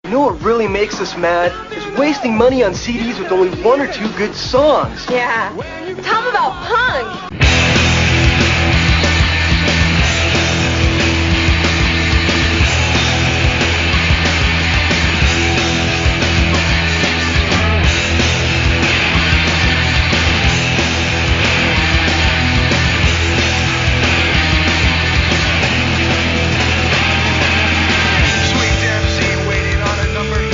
You know what really makes us mad? Is wasting money on CDs with only one or two good songs. Yeah. Tell them about punk.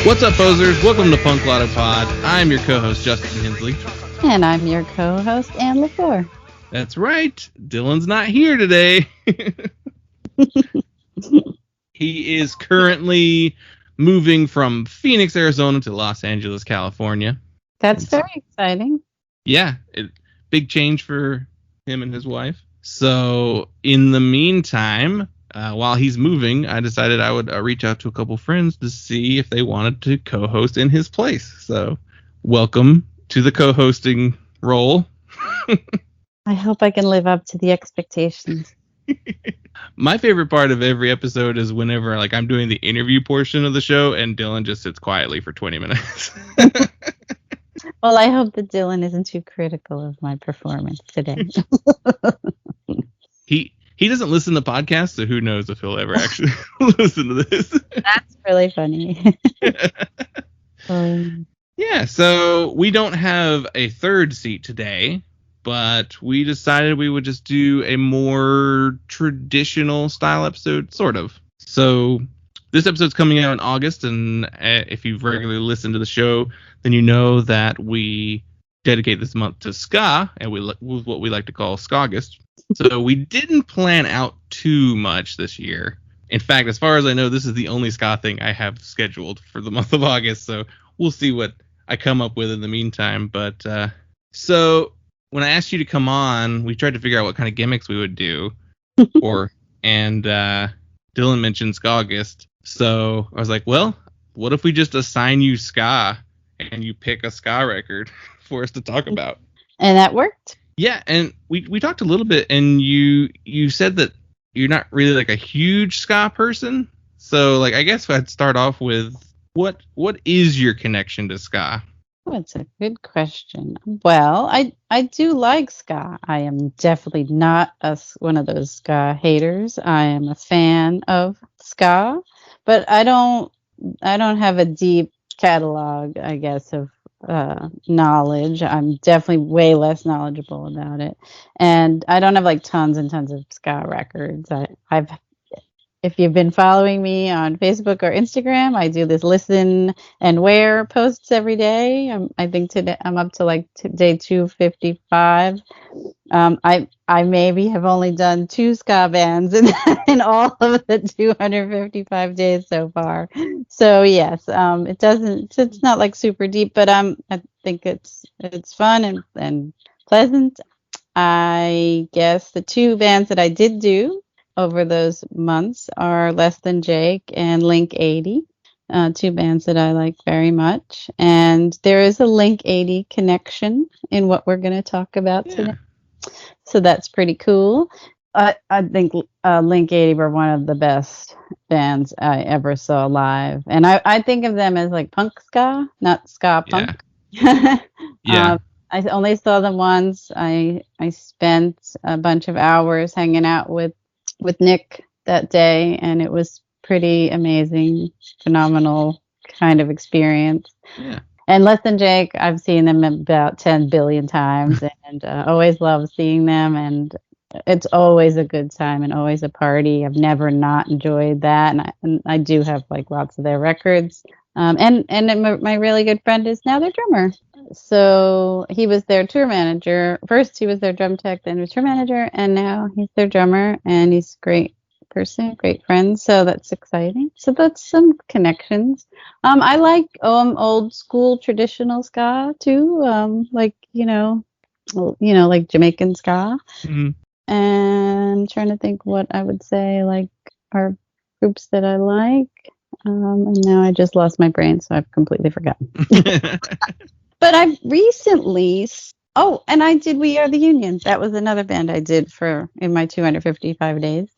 What's up, posers? Welcome to Punk Lotto Pod. I'm your co-host, Justin Hensley. And I'm your co-host, Ann Lepore. That's right. Dylan's not here today. He is currently moving from Phoenix, Arizona to Los Angeles, California. That's very exciting. Yeah, big change for him and his wife. So, in the meantime, while he's moving, I decided I would reach out to a couple friends to see if they wanted to co-host in his place. So, welcome to the co-hosting role. I hope I can live up to the expectations. My favorite part of every episode is whenever I'm doing the interview portion of the show and Dylan just sits quietly for 20 minutes. Well, I hope that Dylan isn't too critical of my performance today. He doesn't listen to podcasts, so who knows if he'll ever actually listen to this. That's really funny. Yeah, so we don't have a third seat today, but we decided we would just do a more traditional style episode, sort of. So this episode's coming out in August, and if you've regularly listened to the show, then you know that we dedicate this month to ska, and what we like to call Skagist. So we didn't plan out too much this year. In fact, as far as I know, this is the only ska thing I have scheduled for the month of August. So we'll see what I come up with in the meantime. But so when I asked you to come on, we tried to figure out what kind of gimmicks we would do. and Dylan mentioned Skagist. So I was like, well, what if we just assign you ska and you pick a ska record for us to talk about? And that worked? Yeah, and we talked a little bit, and you said that you're not really a huge ska person. So I guess I'd start off with what is your connection to ska? Oh, it's a good question. Well, I do like ska. I am definitely not one of those ska haters. I am a fan of ska, but I don't have a deep catalog, I guess, of knowledge. I'm definitely way less knowledgeable about it, and I don't have tons and tons of ska records. I've if you've been following me on Facebook or Instagram, I do this listen and wear posts every day. I think today I'm up to day 255. I maybe have only done 2 ska bands in all of the 255 days so far. So yes, it's not super deep, but I think it's fun and pleasant. I guess the 2 bands that I did do over those months are Less Than Jake and Link 80, 2 bands that I like very much. And there is a Link 80 connection in what we're going to talk about today. So that's pretty cool. I think Link 80 were one of the best bands I ever saw live. And I think of them as punk ska, not ska punk. Yeah. I only saw them once. I spent a bunch of hours hanging out with Nick that day, and it was pretty amazing, phenomenal kind of experience. Yeah. And Less Than Jake, I've seen them about 10 billion times, and always love seeing them, and it's always a good time and always a party. I've never not enjoyed that, and I do have lots of their records. And my really good friend is now their drummer. So he was their tour manager. First he was their drum tech, then was tour manager, and now he's their drummer, and he's a great person, great friend. So that's exciting. So that's some connections. I like old school traditional ska too. Jamaican ska. Mm-hmm. And I'm trying to think what I would say are groups that I like. And now I just lost my brain, so I've completely forgotten. But I've recently, and I did We Are the Union. That was another band I did in my 255 days.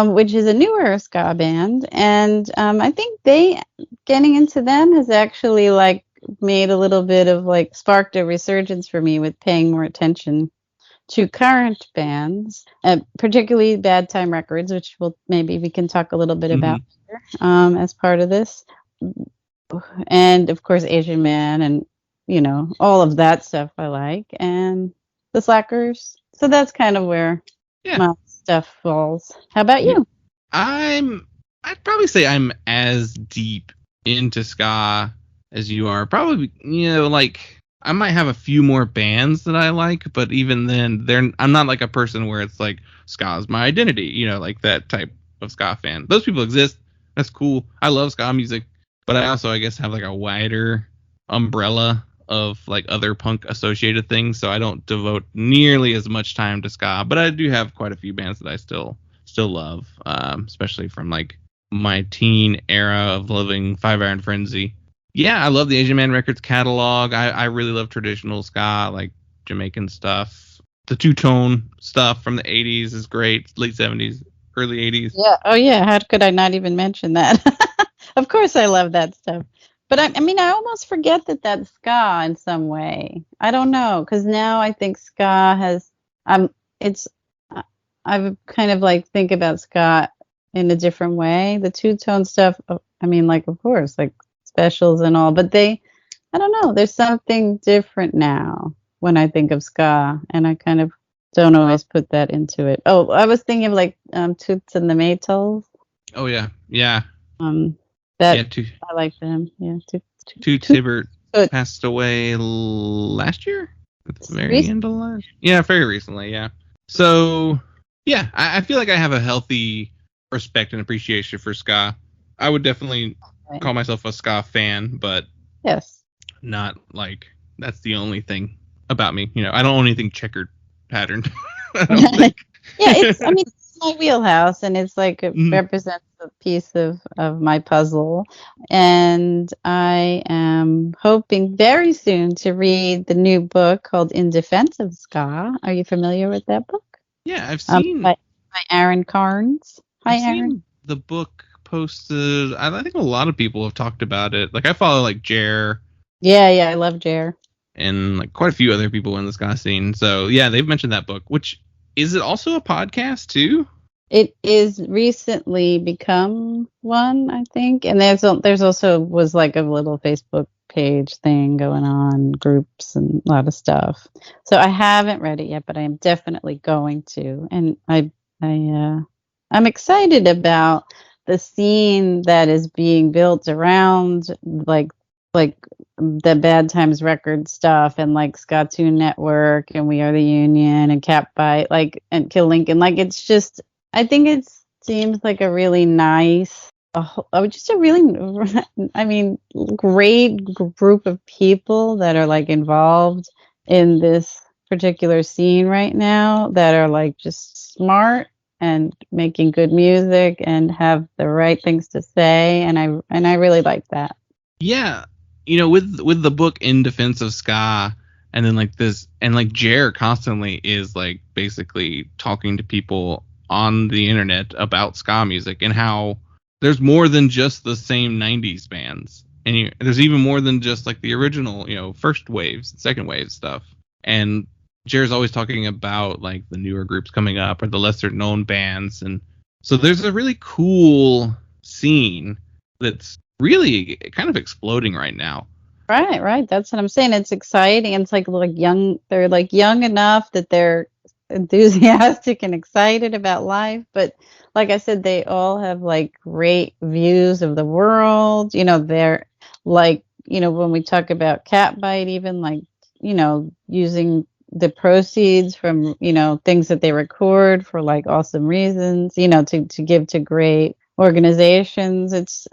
which is a newer ska band, and I think getting into them has actually like made a little bit of like sparked a resurgence for me with paying more attention to current bands, particularly Bad Time Records, which maybe we can talk a little bit about later, as part of this, and of course Asian Man, and all of that stuff I like, and the Slackers. So that's kind of where my stuff falls. How about you? I'd probably say I'm as deep into ska as you are. Probably, like I might have a few more bands that I like, but even then, I'm not like a person where it's like ska is my identity, like that type of ska fan. Those people exist. That's cool. I love ska music, but I also, I guess, have like a wider umbrella of like other punk associated things, so I don't devote nearly as much time to ska. But I do have quite a few bands that I still love, especially from like my teen era of loving Five Iron Frenzy. Yeah, I love the Asian Man Records catalog. I really love traditional ska, like Jamaican stuff. The two-tone stuff from the 80s is great. Late 70s, early 80s. Yeah. Oh, yeah. How could I not even mention that? Of course I love that stuff. But I mean, I almost forget that that's ska in some way. I don't know, because now I think ska has, I've kind of like think about ska in a different way. The two-tone stuff, I mean, like, of course, like Specials and all, but I don't know, there's something different now when I think of ska, and I kind of don't always put that into it. Oh, I was thinking of like Toots and the Maytals. Oh yeah. I like them. Yeah, Toots Hibbert passed away last year. At the very end of last. Yeah, very recently. Yeah. So yeah, I feel like I have a healthy respect and appreciation for ska. I would definitely call myself a ska fan, but not like that's the only thing about me. I don't own anything checkered patterned. I don't think. Yeah, it's my wheelhouse, and it's like it represents a piece of my puzzle. And I am hoping very soon to read the new book called In Defense of Ska. Are you familiar with that book? Yeah, I've seen by Aaron Carnes. Hi, Aaron. Seen the book posted. I think a lot of people have talked about it. Like I follow like Jer. Yeah, I love Jer. And like quite a few other people in the ska scene. So yeah, they've mentioned that book. Which is it also a podcast too? It is recently become one, I think. And there's also was like a little Facebook page thing going on, groups and a lot of stuff. So I haven't read it yet, but I am definitely going to. And I'm excited about the scene that is being built around like the Bad Times record stuff, and like Skatune Network and We Are the Union and Catbite, like, and Kill Lincoln. Like, it's just, I think it seems like a really nice, great group of people that are like involved in this particular scene right now, that are like just smart and making good music and have the right things to say, and I really like that. Yeah, with the book In Defense of Ska, and then like this, and like Jer constantly is like basically talking to people on the internet about ska music, and how there's more than just the same 90s bands, and there's even more than just like the original, first waves, second wave stuff. And Jer's always talking about like the newer groups coming up or the lesser known bands, and so there's a really cool scene that's really kind of exploding right now. Right. That's what I'm saying. It's exciting. It's like young. They're like young enough that they're enthusiastic and excited about life. But like I said, they all have like great views of the world. They're like, when we talk about Catbite, even like, using the proceeds from, things that they record for like awesome reasons, to give to great organizations. It's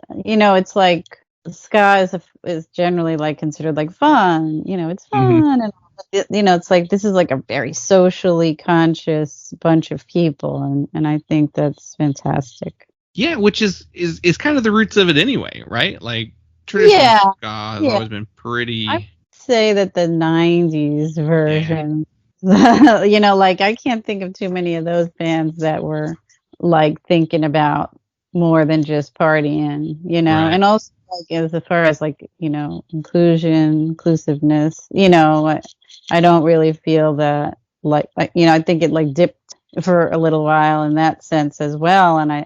like ska is generally like considered like fun, it's fun, and it's like this is like a very socially conscious bunch of people, and I think that's fantastic. Yeah, which is kind of the roots of it anyway, right? Like traditional ska has always been pretty. I would say that the 90s version, like I can't think of too many of those bands that were like thinking about more than just partying, Right. and also like as far as like, inclusiveness, I don't really feel that like, I think it like dipped for a little while in that sense as well. And I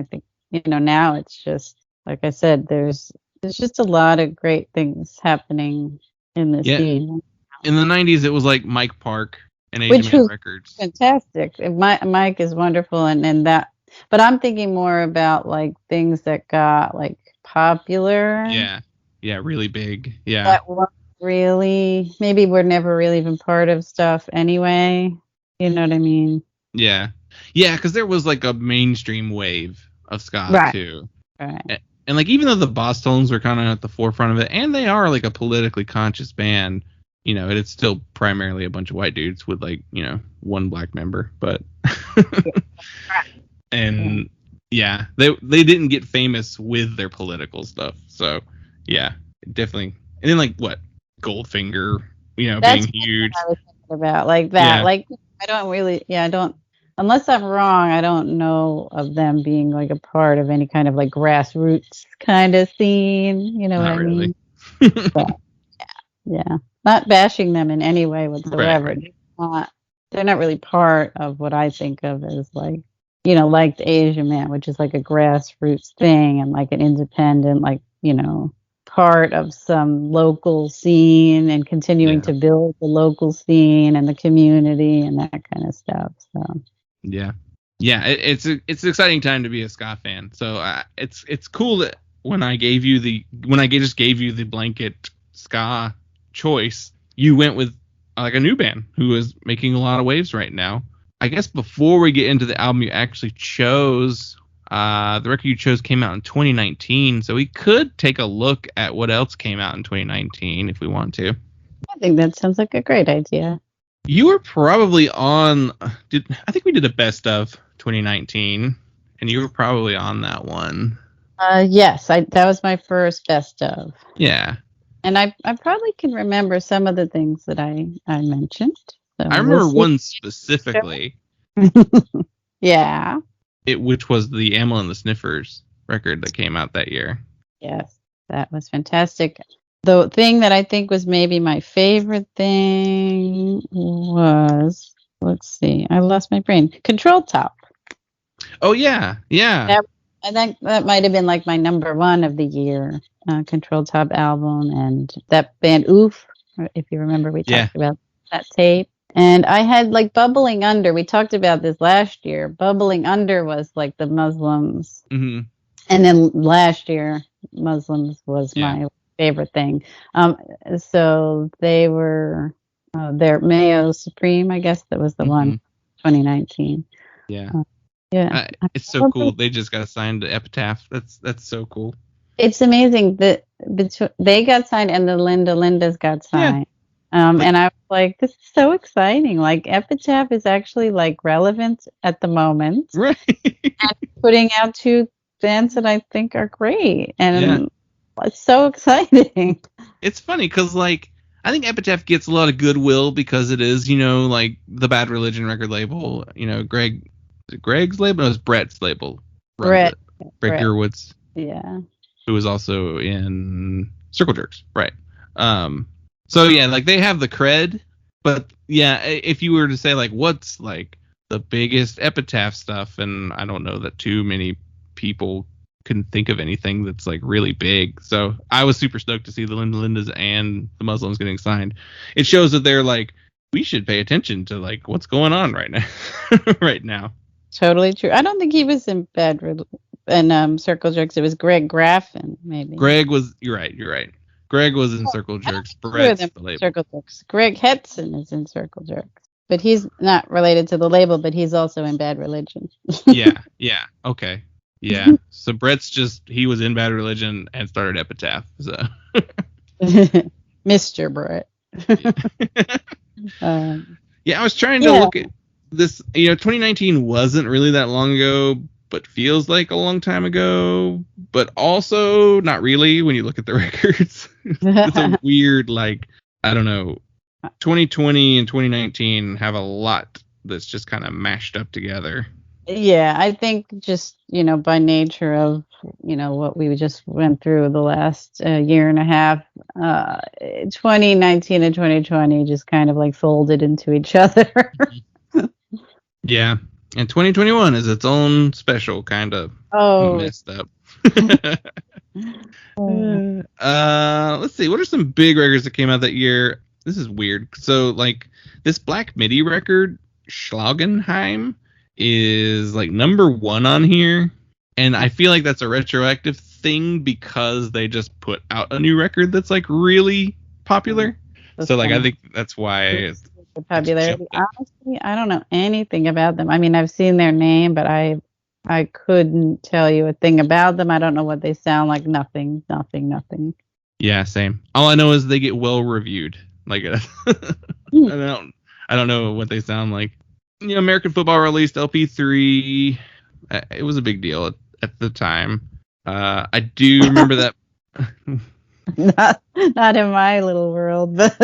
think, now it's just, like I said, there's just a lot of great things happening in the Yeah. scene. In the 90s, it was like Mike Park and Asian Which Man was Records. fantastic. Mike is wonderful, and that. But I'm thinking more about like things that got like popular. Yeah, really big. Yeah. That weren't really, maybe we're never really even part of stuff anyway. You know what I mean? Yeah, because there was like a mainstream wave of ska Right. too, Right. and like even though the Boss Tones were kind of at the forefront of it, and they are like a politically conscious band, it's still primarily a bunch of white dudes with like one black member, but and yeah, they didn't get famous with their political stuff, so yeah, definitely. And then like what Goldfinger, That's being huge. what I was thinking about, like that. Yeah. Like I don't really, I don't. Unless I'm wrong, I don't know of them being like a part of any kind of like grassroots kind of scene. You know Not what I really. mean? But, yeah, not bashing them in any way whatsoever. Right. They're not really part of what I think of as like, like the Asian Man, which is like a grassroots thing and like an independent, like, part of some local scene and continuing Yeah. to build the local scene and the community and that kind of stuff. So. Yeah, it's an exciting time to be a ska fan. So it's cool that when I just gave you the blanket ska choice, you went with like a new band who is making a lot of waves right now. I guess before we get into the album you actually chose, the record you chose came out in 2019, so we could take a look at what else came out in 2019 if we want to. I think that sounds like a great idea. You were probably on. I think we did a best of 2019, and you were probably on that one. Yes, that was my first best of. Yeah. And I probably can remember some of the things that I mentioned. So I remember one specifically. Yeah. Which was the Amyl and the Sniffers record that came out that year. Yes, that was fantastic. The thing that I think was maybe my favorite thing was, let's see, I lost my brain. Control Top. Oh yeah. I think that might have been like my number one of the year, Control Top album, and that band Oof, if you remember, we talked about that tape. And I had like Bubbling Under. We talked about this last year. Bubbling Under was like the Muslims. Mm-hmm. And then last year, Muslims was my favorite thing. So they were their Mayo Supreme, I guess that was the one, 2019. Yeah. Yeah. It's so cool. They just got signed to Epitaph. That's so cool. It's amazing that they got signed and the Lindas got signed. And I was like, this is so exciting. Like Epitaph is actually like relevant at the moment. Right. And putting out two bands that I think are great. And it's so exciting. It's funny because like I think Epitaph gets a lot of goodwill because it is, like the Bad Religion record label, Greg's label? No, it's Brett's label. Brett Gerwitz. Yeah. Who was also in Circle Jerks. Right. So yeah, like they have the cred, but yeah, if you were to say like what's like the biggest Epitaph stuff, and I don't know that too many people can think of anything that's like really big. So I was super stoked to see the Lindas and the Muslims getting signed. It shows that they're like, we should pay attention to like what's going on right now. Totally true. I don't think he was in Circle Jerks. It was Greg Graffin, maybe. You're right. Greg was in Circle Jerks. Brett's the label. Circle Jerks. Greg Hetson is in Circle Jerks. But he's not related to the label, but he's also in Bad Religion. Yeah. Okay. Yeah. So Brett's he was in Bad Religion and started Epitaph. So. Mr. Brett. I was trying to look at this. 2019 wasn't really that long ago, but feels like a long time ago, but also not really when you look at the records. It's a weird, like, I don't know, 2020 and 2019 have a lot that's just kind of mashed up together. Yeah, I think just, by nature of, what we just went through the last year and a half, 2019 and 2020 just kind of like folded into each other. Yeah. And 2021 is its own special kind of Oh. messed up. Let's see. What are some big records that came out that year? This is weird. So, like, this Black MIDI record, Schlagenheim, is like #1 on here. And I feel like that's a retroactive thing because they just put out a new record that's like really popular. So, like, I think that's why the popularity. Honestly, I don't know anything about them. I mean, I've seen their name, but I couldn't tell you a thing about them. I don't know what they sound like. Nothing. Yeah, same. All I know is they get well reviewed. Like, I don't know what they sound like. American football released LP3. It was a big deal at the time. I do remember that. Not in my little world, but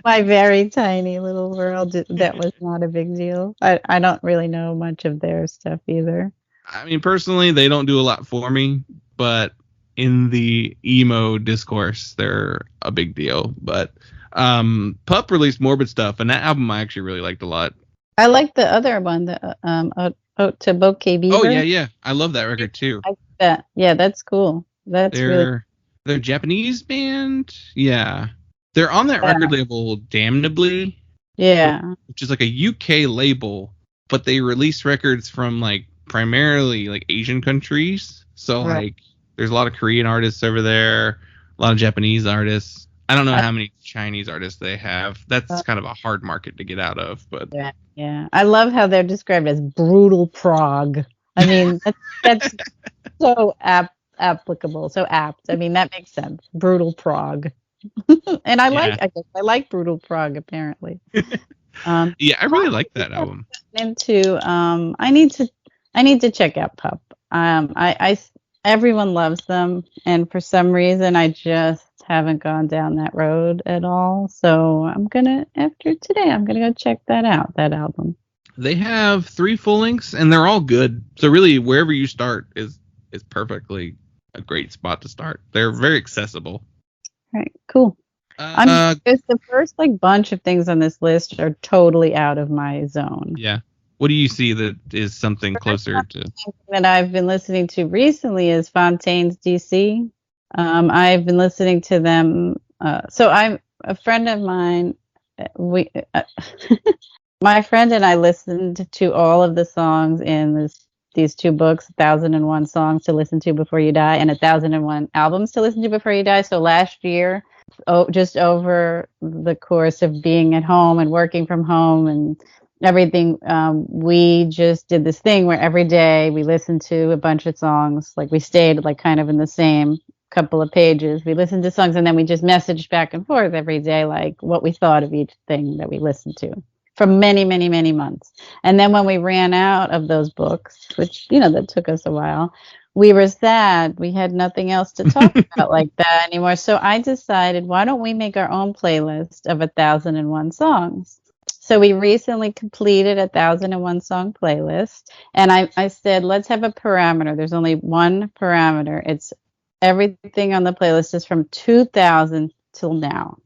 my very tiny little world, that was not a big deal. I don't really know much of their stuff either. I mean, personally, they don't do a lot for me, but in the emo discourse, they're a big deal. But Pup released Morbid Stuff, and that album I actually really liked a lot. I like the other one, the Ode to Bokeh Beaver. Oh yeah, I love that record too. I like that. Yeah, that's cool. They're a Japanese band. Yeah, they're on that record label Damnably. Yeah, which is like a UK label, but they release records from like primarily like Asian countries. So like there's a lot of Korean artists over there, a lot of Japanese artists. I don't know how many Chinese artists they have. That's kind of a hard market to get out of, but yeah. I love how they're described as brutal prog. I mean, that's so applicable, so apt. I mean, that makes sense. Brutal prog. And I like brutal prog apparently. Yeah, I really like that album. I need to check out Pup. Everyone loves them, and for some reason I just haven't gone down that road at all. So after today, I'm gonna go check that out. That album. They have 3 full lengths, and they're all good. So really, wherever you start is perfectly a great spot to start. They're very accessible. All right, cool. There's the first bunch of things on this list are totally out of my zone. Yeah. What do you see that is something closer to? That I've been listening to recently is Fontaine's DC. I've been listening to them. So I'm a friend of mine. My friend and I listened to all of the songs in these 2 books, 1001 Songs to Listen to Before You Die and 1001 Albums to Listen to Before You Die. So last year, just over the course of being at home and working from home and everything, we just did this thing where every day we listened to a bunch of songs. Like we stayed kind of in the same couple of pages. We listened to songs and then we just messaged back and forth every day, like what we thought of each thing that we listened to for many, many, many months. And then when we ran out of those books, which, that took us a while, we were sad. We had nothing else to talk about like that anymore. So I decided, why don't we make our own playlist of 1001 songs? So we recently completed 1001 song playlist. And I said, let's have a parameter. There's only one parameter. It's everything on the playlist is from 2000 till now.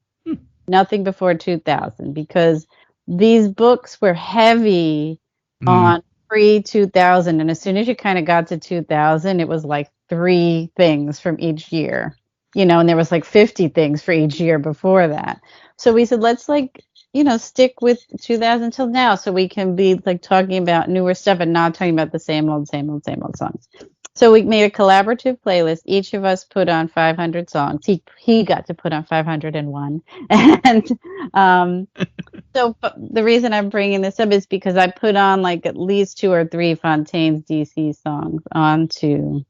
Nothing before 2000, because these books were heavy on pre-2000, and as soon as you kind of got to 2000, it was like 3 things from each year, and there was like 50 things for each year before that. So we said, let's stick with 2000 till now, so we can be talking about newer stuff and not talking about the same old songs. So we made a collaborative playlist. Each of us put on 500 songs. He got to put on 501. And so the reason I'm bringing this up is because I put on at least 2 or 3 Fontaine's DC songs onto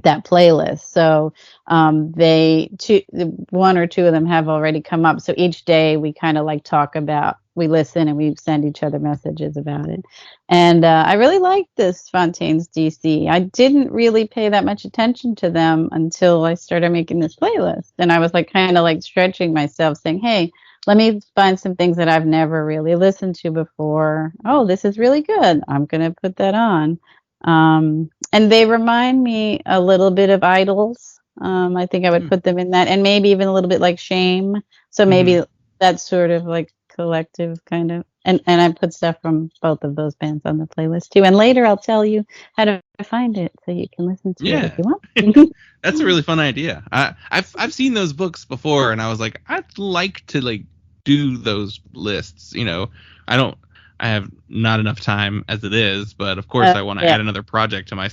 that playlist. So 1 or 2 of them have already come up. So each day we kind of talk about, we listen and we send each other messages about it. And I really like this Fontaine's DC. I didn't really pay that much attention to them until I started making this playlist. And I was kind of stretching myself saying, hey, let me find some things that I've never really listened to before. Oh, this is really good. I'm going to put that on. And they remind me a little bit of Idols. I think I would put them in that, and maybe even a little bit like Shame. So maybe that's sort of like collective kind of. And I put stuff from both of those bands on the playlist too. And later I'll tell you how to find it so you can listen to it if you want. That's a really fun idea. I've seen those books before, and I was like, I'd like to like do those lists. You know, I have not enough time as it is, but of course I want to add another project to my.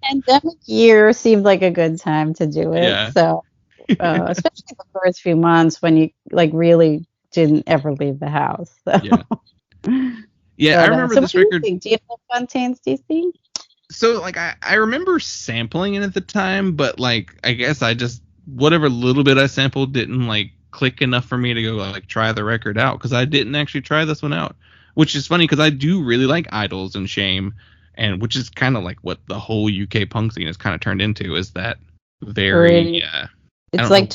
Pandemic year seemed like a good time to do it. Yeah. So, especially the first few months when you like really didn't ever leave the house. So. Yeah, I remember this record. Do you know Fontaines DC? So, like, I remember sampling it at the time, but, like, I guess I just, whatever little bit I sampled didn't, like, click enough for me to go, like, try the record out, because I didn't actually try this one out, which is funny, because I do really like Idols and Shame, and which is kind of like what the whole UK punk scene has kind of turned into, is that very, it's like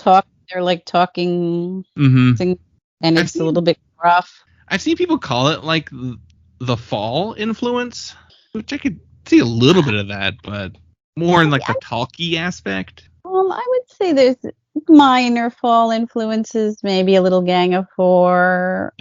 they're like talking, and it's a little bit rough. I've seen people call it, like, the Fall influence, which I could see a little bit of that, but more in like the talky aspect. I would say there's minor Fall influences, maybe a little Gang of Four,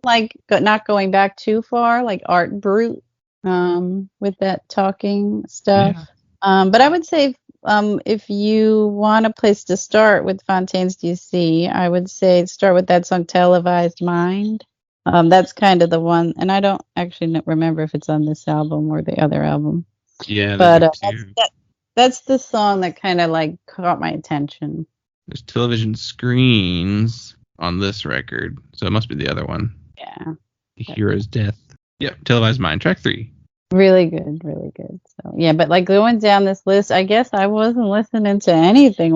like not going back too far, like Art Brut, with that talking stuff. But I would say if you want a place to start with Fontaines DC, I would say start with that song Televised Mind. That's kind of the one, and I don't actually remember if it's on this album or the other album. Yeah, but that's the song that kind of like caught my attention. There's Television Screens on this record, so it must be the other one. Yeah. The Hero's Death. Yep, Televised Mind, track 3. Really good, really good. So yeah, but like going down this list, I guess I wasn't listening to anything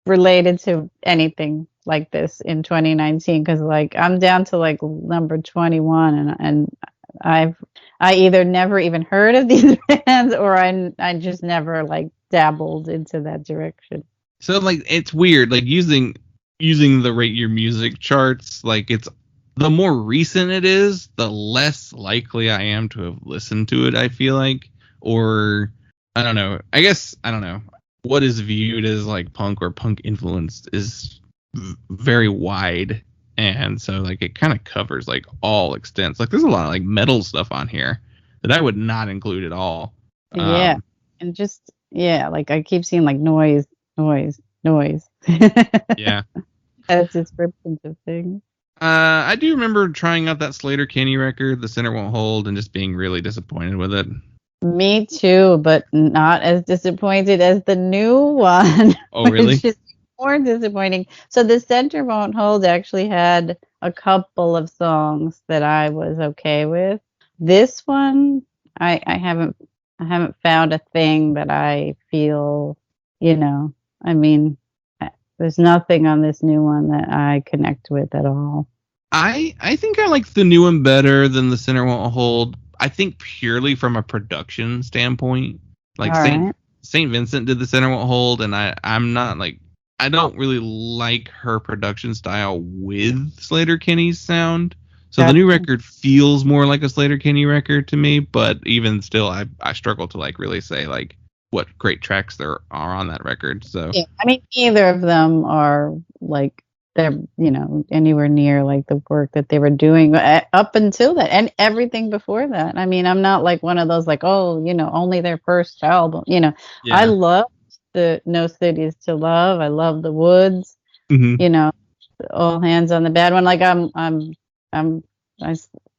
related to anything like this in 2019, because like I'm down to like number 21, and I either never even heard of these bands, or I just never like dabbled into that direction. So like it's weird, like using the Rate Your Music charts, like it's the more recent it is, the less likely I am to have listened to it, I feel like. Or I don't know. I guess I don't know. What is viewed as like punk or punk influenced is very wide, and so like it kind of covers like all extents. Like there's a lot of like metal stuff on here that I would not include at all. And just like I keep seeing like noise. Yeah, as descriptions of things. I do remember trying out that Slater Kinney record, The Center Won't Hold, and just being really disappointed with it. Me too, but not as disappointed as the new one. Oh, really? Which is more disappointing. So The Center Won't Hold actually had a couple of songs that I was okay with. This one, I haven't found a thing that I feel, I mean, there's nothing on this new one that I connect with at all. I think I like the new one better than The Center Won't Hold. I think purely from a production standpoint. Like Saint Vincent did The Center Won't Hold, and I'm not like, I don't really like her production style with Slater Kinney's sound. So the new record feels more like a Slater Kinney record to me, but even still I struggle to like really say like what great tracks there are on that record. So yeah, I mean neither of them are like they're anywhere near like the work that they were doing up until that and everything before that. I mean, I'm not like one of those like only their first album. I love the No Cities to Love. I love The Woods. All Hands on the Bad One. Like I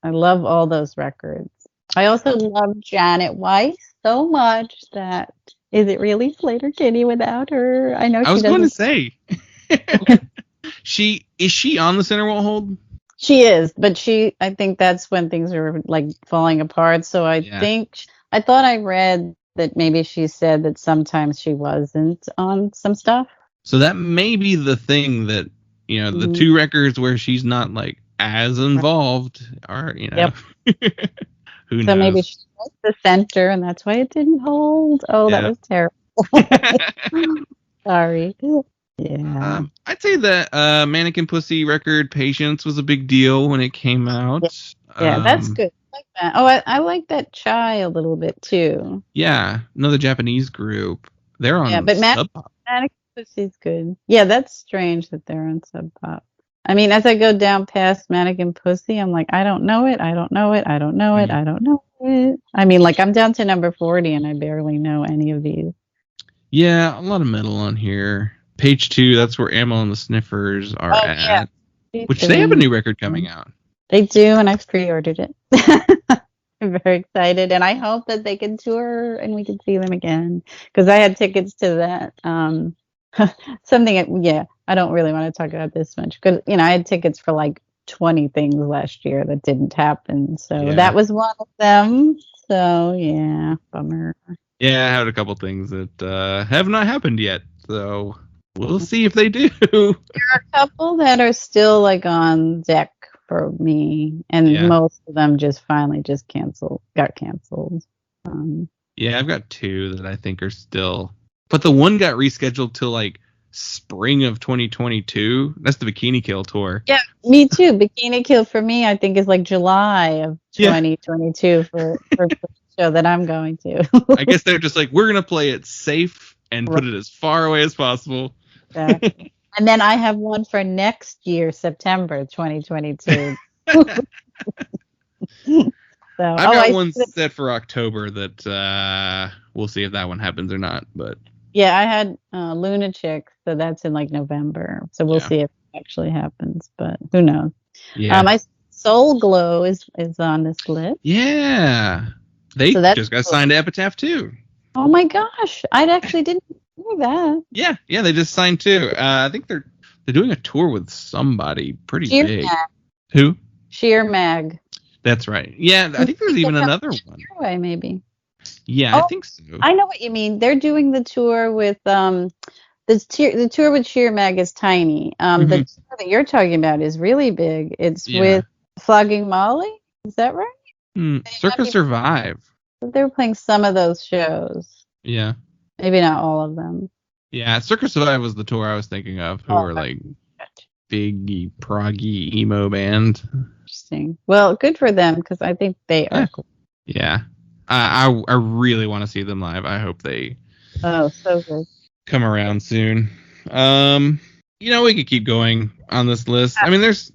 love all those records. I also love Janet Weiss so much that is it really Slater Kinney without her? I know. I was going to say. Is she on The Center Won't Hold? She is, but I think that's when things are like falling apart. So I thought I read that maybe she said that sometimes she wasn't on some stuff. So that may be the thing that, the two records where she's not like as involved are, Yep. Who knows? So maybe she was the center and that's why it didn't hold. Oh, that was terrible. Sorry. Yeah. I'd say that Mannequin Pussy record Patience was a big deal when it came out. Yeah, that's good. I like that. Oh, I like that Chai a little bit too. Yeah, another Japanese group. They're Yeah, on but Sub Pop. Manic Pussy's good. Yeah, that's strange that they're on Sub Pop. I mean, as I go down past Mannequin Pussy, I'm like, I don't know it. I don't know it. I don't know it. I don't know it. I mean, like, I'm down to number 40 and I barely know any of these. Yeah, a lot of metal on here. Page 2, that's where Ammo and the Sniffers are at. Yeah. Which they have a new record coming out. They do, and I've pre-ordered it. I'm very excited, and I hope that they can tour and we can see them again. Because I had tickets to that. I don't really want to talk about this much. Because, I had tickets for like 20 things last year that didn't happen. So that was one of them. So, yeah, bummer. Yeah, I had a couple things that have not happened yet. So we'll see if they do. There are a couple that are still like on deck for me, and most of them got canceled. Yeah, I've got 2 that I think are still, but the one got rescheduled till like spring of 2022. That's the Bikini Kill tour. Yeah, me too. Bikini Kill for me, I think, is like July of 2022 for the show that I'm going to. I guess they're just like, we're gonna play it safe and put it as far away as possible. Exactly. And then I have one for next year, September 2022. I've got one set for October that we'll see if that one happens or not. But yeah, I had Lunatic, so that's in like November. So we'll see if it actually happens, but who knows? Yeah. My Soul Glow is on this list. Yeah, they just got signed to Epitaph too. Oh my gosh, I actually didn't know that. Yeah, they just signed too. I think they're doing a tour with somebody pretty big. Mag. Who? Sheer Mag. That's right. Yeah, I think there's even another one. Way maybe. Yeah, I think so. I know what you mean. They're doing the tour with the tour with Sheer Mag is tiny. The tour that you're talking about is really big. It's with Flogging Molly. Is that right? Circus Survive. They're playing some of those shows. Yeah. Maybe not all of them. Yeah, Circus Survive was the tour I was thinking of, who are like big proggy emo band. Interesting. Well, good for them, because I think they are cool. Yeah. I really want to see them live. I hope they so good. Come around soon. We could keep going on this list. I mean, there's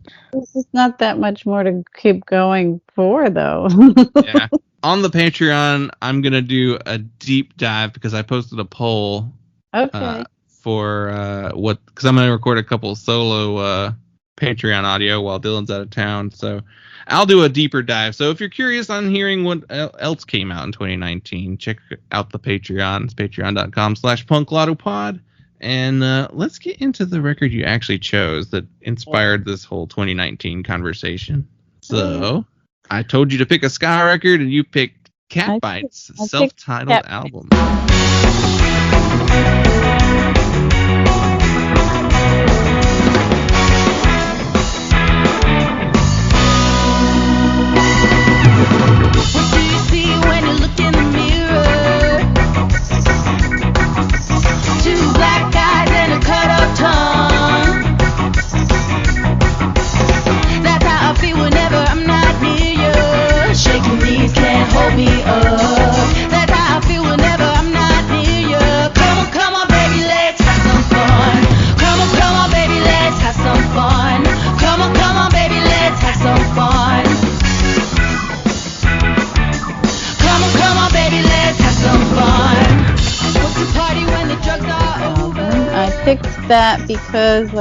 not that much more to keep going for, though. Yeah. On the Patreon, I'm going to do a deep dive because I posted a poll. Okay. Because I'm going to record a couple solo Patreon audio while Dylan's out of town. So I'll do a deeper dive. So if you're curious on hearing what else came out in 2019, check out the Patreon. It's patreon.com/punklautopod. And let's get into the record you actually chose that inspired this whole 2019 conversation. So I told you to pick a ska record, and you picked Catbite's self-titled album. What do you see when you look in the mirror? 2 black eyes and a cut-up tongue. That's how I feel whenever I'm not near you. Shaking knees can't hold me up. That's how I feel whenever I'm not near you. Come on, baby, let's have some fun. Come on, baby, let's have some fun. Come on, baby, let's have some fun. Come on, baby, let's have some fun. What's the party when the drugs are over? I picked that because,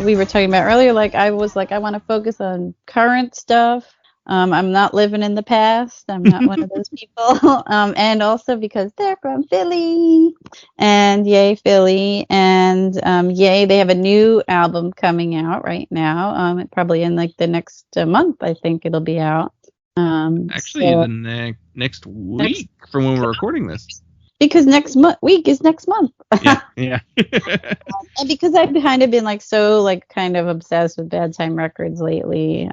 we were talking about earlier, I want to focus on current stuff. I'm not living in the past. I'm not one of those people. And also because they're from Philly. And yay, Philly. And yay, they have a new album coming out right now. Probably in the next month, I think it'll be out. Actually, the next week from when we're recording this. Because next week is next month. Yeah. And because I've kind of been kind of obsessed with Bad Time Records lately,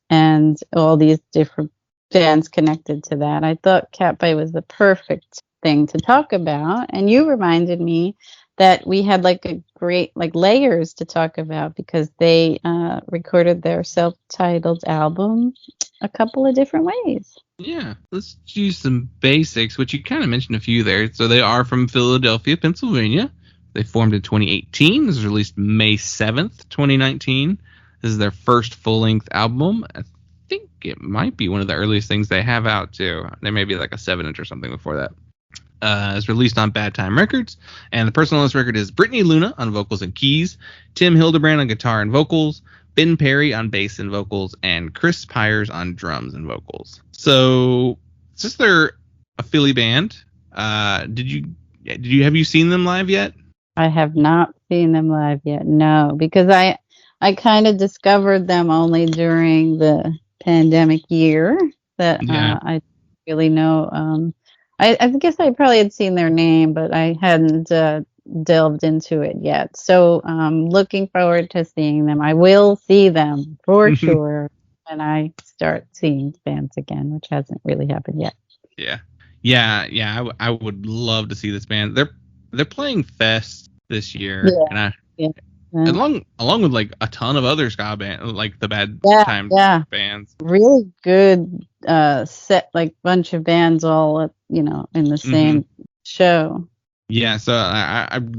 and all these different bands connected to that, I thought Catbite was the perfect thing to talk about. And you reminded me that we had like a great like layers to talk about because they recorded their self-titled album a couple of different ways. Yeah, let's do some basics, which you kind of mentioned a few there. So they are from Philadelphia, Pennsylvania. They formed in 2018. This was released May 7th, 2019. This is their first full-length album. I think it might be one of the earliest things they have out, too. There may be like a 7-inch or something before that. It's released on Bad Time Records. And the person on this record is Brittany Luna on vocals and keys, Tim Hildebrand on guitar and vocals, Ben Perry on bass and vocals, and Chris Pyers on drums and vocals. So, since they're a Philly band, have you seen them live yet? I have not seen them live yet, no, because I kind of discovered them only during the pandemic year that I really know. I guess I probably had seen their name, but I hadn't delved into it yet. So looking forward to seeing them. I will see them for sure when I start seeing bands again, which hasn't really happened yet. Yeah. I would love to see this band. They're playing Fest this year, and along with like a ton of other ska bands, like the Bad Time bands. Really good set, like bunch of bands all in the same show. Yeah, so I'm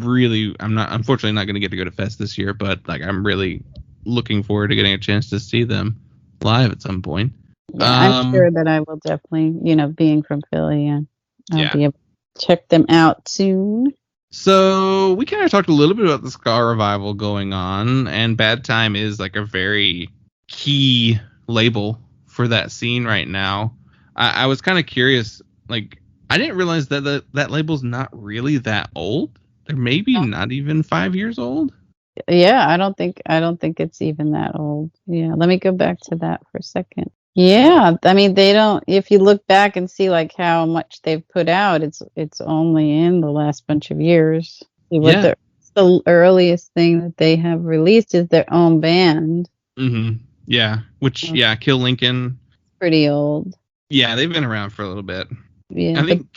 unfortunately not going to get to go to Fest this year, but like I'm really looking forward to getting a chance to see them live at some point. Yeah, I'm sure that I will definitely, being from Philly, and I'll be able to check them out soon. So we kind of talked a little bit about the ska revival going on, and Bad Time is like a very key label for that scene right now. I was kind of curious, like I didn't realize that that label's not really that old. They're maybe not even 5 years old. Yeah, I don't think it's even that old. Yeah, let me go back to that for a second. Yeah, I mean they don't. If you look back and see like how much they've put out, it's only in the last bunch of years. The earliest thing that they have released is their own band. Yeah, which Kill Lincoln. Pretty old. Yeah, they've been around for a little bit. Yeah, I think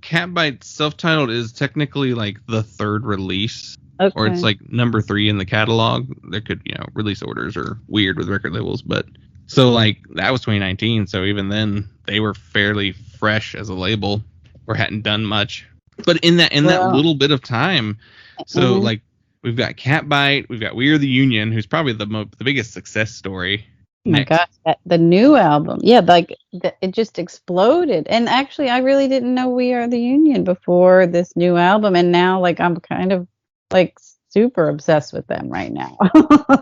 Catbite self-titled is technically like the third release. Okay. Or it's like number 3 in the catalog. There could, release orders are weird with record labels, but so like that was 2019. So even then they were fairly fresh as a label or hadn't done much. But in that little bit of time, so like we've got Catbite, we've got We Are the Union, who's probably the biggest success story. Oh my gosh, the new album. Yeah, like it just exploded. And actually, I really didn't know We Are the Union before this new album. And now like I'm kind of like super obsessed with them right now.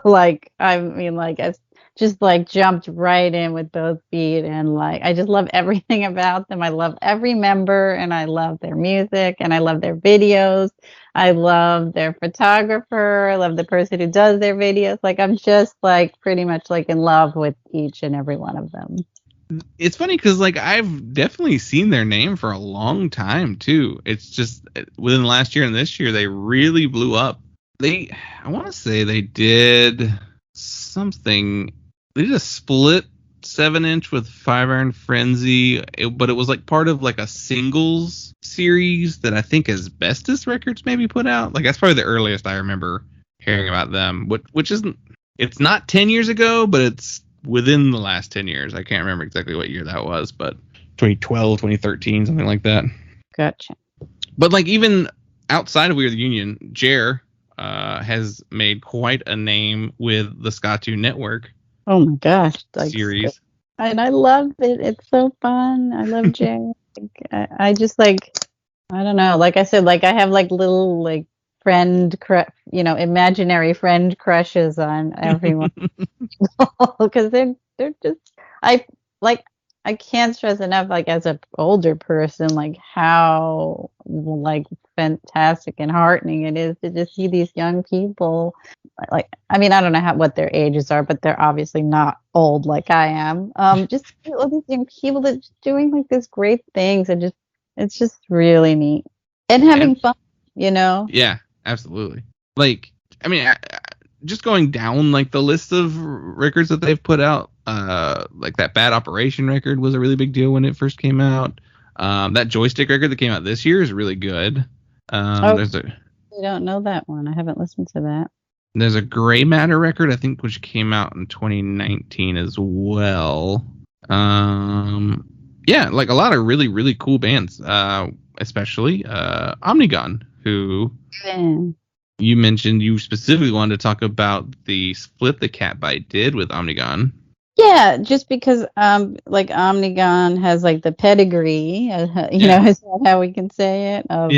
Like, I mean, like I just like jumped right in with both feet, and like I just love everything about them. I love every member, and I love their music, and I love their videos. I love their photographer. I love the person who does their videos. Like I'm just like pretty much like in love with each and every one of them. It's funny because like I've definitely seen their name for a long time too. It's just within the last year and this year they really blew up. I want to say they did something. They did a split 7-inch with 5 Iron Frenzy, but it was like part of like a singles series that I think Asbestos Records maybe put out. Like that's probably the earliest I remember hearing about them. Which isn't. It's not 10 years ago, but it's within the last 10 years. I can't remember exactly what year that was, but 2012, 2013, something like that. Gotcha. But like even outside of We Are the Union, Jer has made quite a name with the Ska 2 Network. Oh my gosh, like series. And I love it. It's so fun. I love Jer. I just like, I don't know. Like I said, like I have like little like imaginary friend crushes on everyone because they're just I can't stress enough, like as an older person, like how like fantastic and heartening it is to just see these young people. Like, I mean, I don't know what their ages are, but they're obviously not old like I am. Just all these young people that are doing like these great things, and it's just really neat and having fun, Yeah, absolutely. Like, I mean, just going down like the list of records that they've put out, like that Bad Operation record was a really big deal when it first came out. That Joystick record that came out this year is really good. I There's don't know that one. I haven't listened to that. There's a Gray Matter record, I think, which came out in 2019 as well. Yeah, like a lot of really, really cool bands, especially Omnigon, who you mentioned you specifically wanted to talk about the split that Catbite did with Omnigon. Yeah, just because like Omnigon has like the pedigree, you know, is that how we can say it, of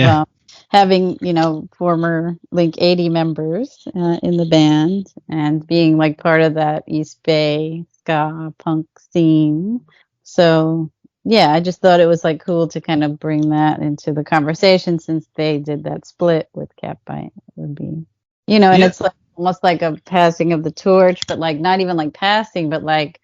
having, you know, former Link 80 members in the band and being like part of that East Bay ska punk scene. So yeah, I just thought it was like cool to kind of bring that into the conversation since they did that split with Catbite. It would be, you know, and it's like almost like a passing of the torch, but like not even like passing, but like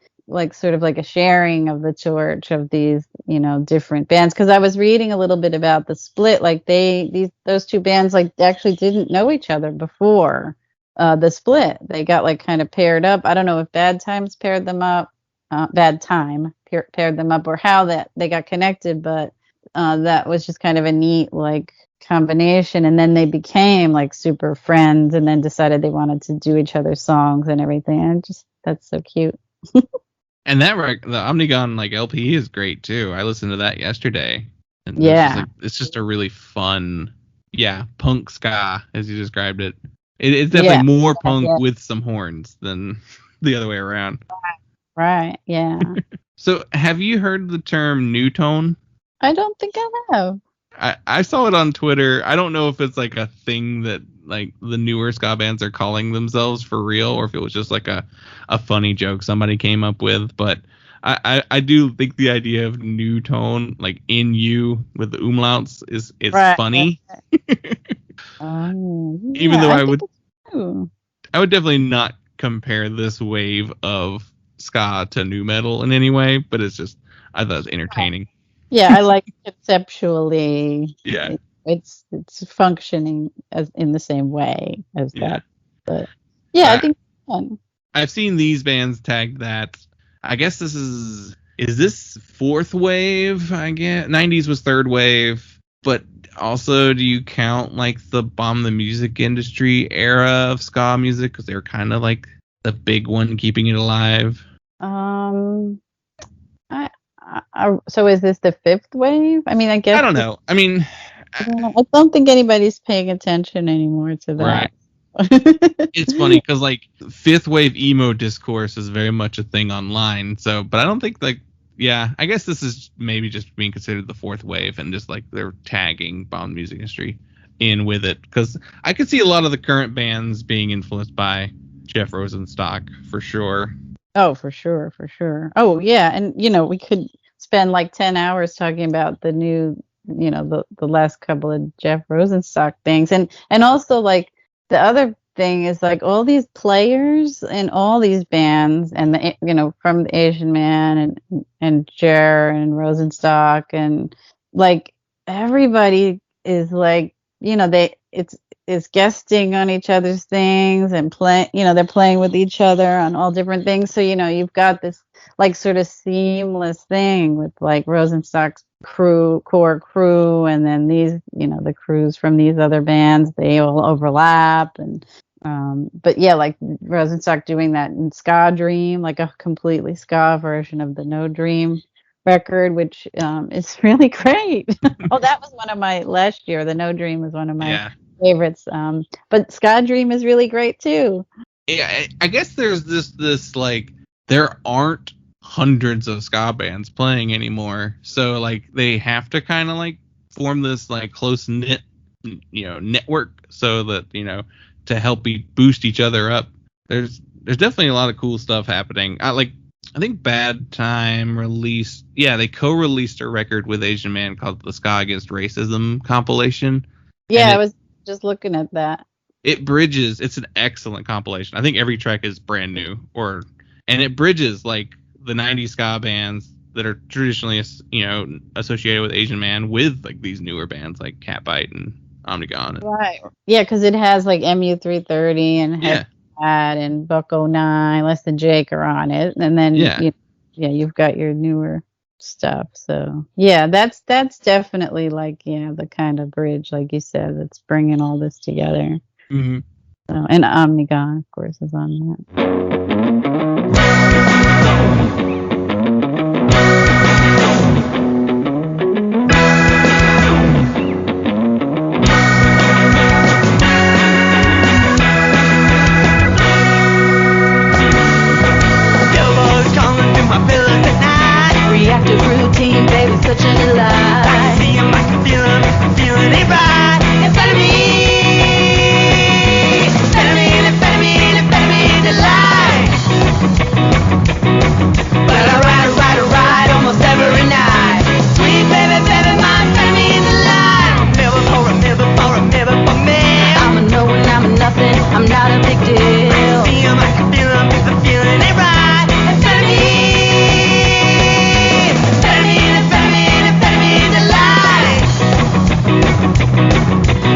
sort of like a sharing of the torch of these, you know, different bands. Because I was reading a little bit about the split. Like those two bands like actually didn't know each other before the split. They got like kind of paired up. I don't know if Bad Times paired them up, paired them up, or how that they got connected. But that was just kind of a neat like combination, and then they became like super friends and then decided they wanted to do each other's songs and everything, and just that's so cute. And the Omnigon like LP is great too. I listened to that yesterday, and it's just a really fun punk ska, as you described it. It's definitely more punk with some horns than the other way around. Right, yeah. So have you heard the term new tone? I don't think I have. I saw it on Twitter. I don't know if it's like a thing that like the newer ska bands are calling themselves for real, or if it was just like a funny joke somebody came up with. But I do think the idea of new tone, like in you with the umlauts, is funny. Even though I would definitely not compare this wave of ska to nu metal in any way, but it's just I thought it was entertaining. Yeah, I like conceptually. Yeah, it's functioning as in the same way as that. But yeah, I think it's fun. I've seen these bands tag that. I guess this is this fourth wave? I guess 90s was third wave, but also do you count like the Bomb the Music Industry era of ska music because they were kind of like the big one keeping it alive? So is this the fifth wave? I mean, I guess I don't know. I mean, I don't think anybody's paying attention anymore to that. Right. It's funny because like fifth wave emo discourse is very much a thing online. So, but I don't think like, I guess this is maybe just being considered the fourth wave and just like they're tagging Bomb Music Industry in with it because I could see a lot of the current bands being influenced by Jeff Rosenstock for sure. Oh, for sure. Oh, yeah. And, you know, we could spend like 10 hours talking about the new, you know, the last couple of Jeff Rosenstock things. And also, like, the other thing is, like, all these players in all these bands and, you know, from the Asian Man and Jer and Rosenstock and, like, everybody is, like, you know, it's guesting on each other's things and they're playing with each other on all different things. So, you know, you've got this like sort of seamless thing with like Rosenstock's core crew. And then these, you know, the crews from these other bands, they all overlap. And, but yeah, like Rosenstock doing that in Ska Dream, like a completely ska version of the No Dream record, which is really great. Oh, that was one of my last year. The No Dream was one of my favorites. But Ska Dream is really great too. Yeah, I guess there's this like there aren't hundreds of ska bands playing anymore, so like they have to kind of like form this like close knit, you know, network so that, you know, to help boost each other up. There's definitely a lot of cool stuff happening. I think Bad Time released, they co-released a record with Asian Man called the Ska Against Racism compilation. Yeah, I was just looking at that. It's an excellent compilation. I think every track is brand new, and it bridges like the 90s ska bands that are traditionally, you know, associated with Asian Man with like these newer bands like Catbite and Omnigon. Right. Yeah, because it has like MU330 and and Buck 09, Less Than Jake are on it, and then you've got your newer stuff. So yeah, that's definitely like the kind of bridge, like you said, that's bringing all this together. Mm-hmm. So, and Omnigon, of course, is on that. Reactive routine, baby, such a delight. I can see him, I can feel him, if I'm feeling it right. Amphetamine, amphetamine, amphetamine, amphetamine delight. But I ride almost every night. Sweet baby, baby, my amphetamine delight. Never for me. I'm a no and I'm a nothing, I'm not a big deal. I can see him, I can feel him, if I'm feeling it right.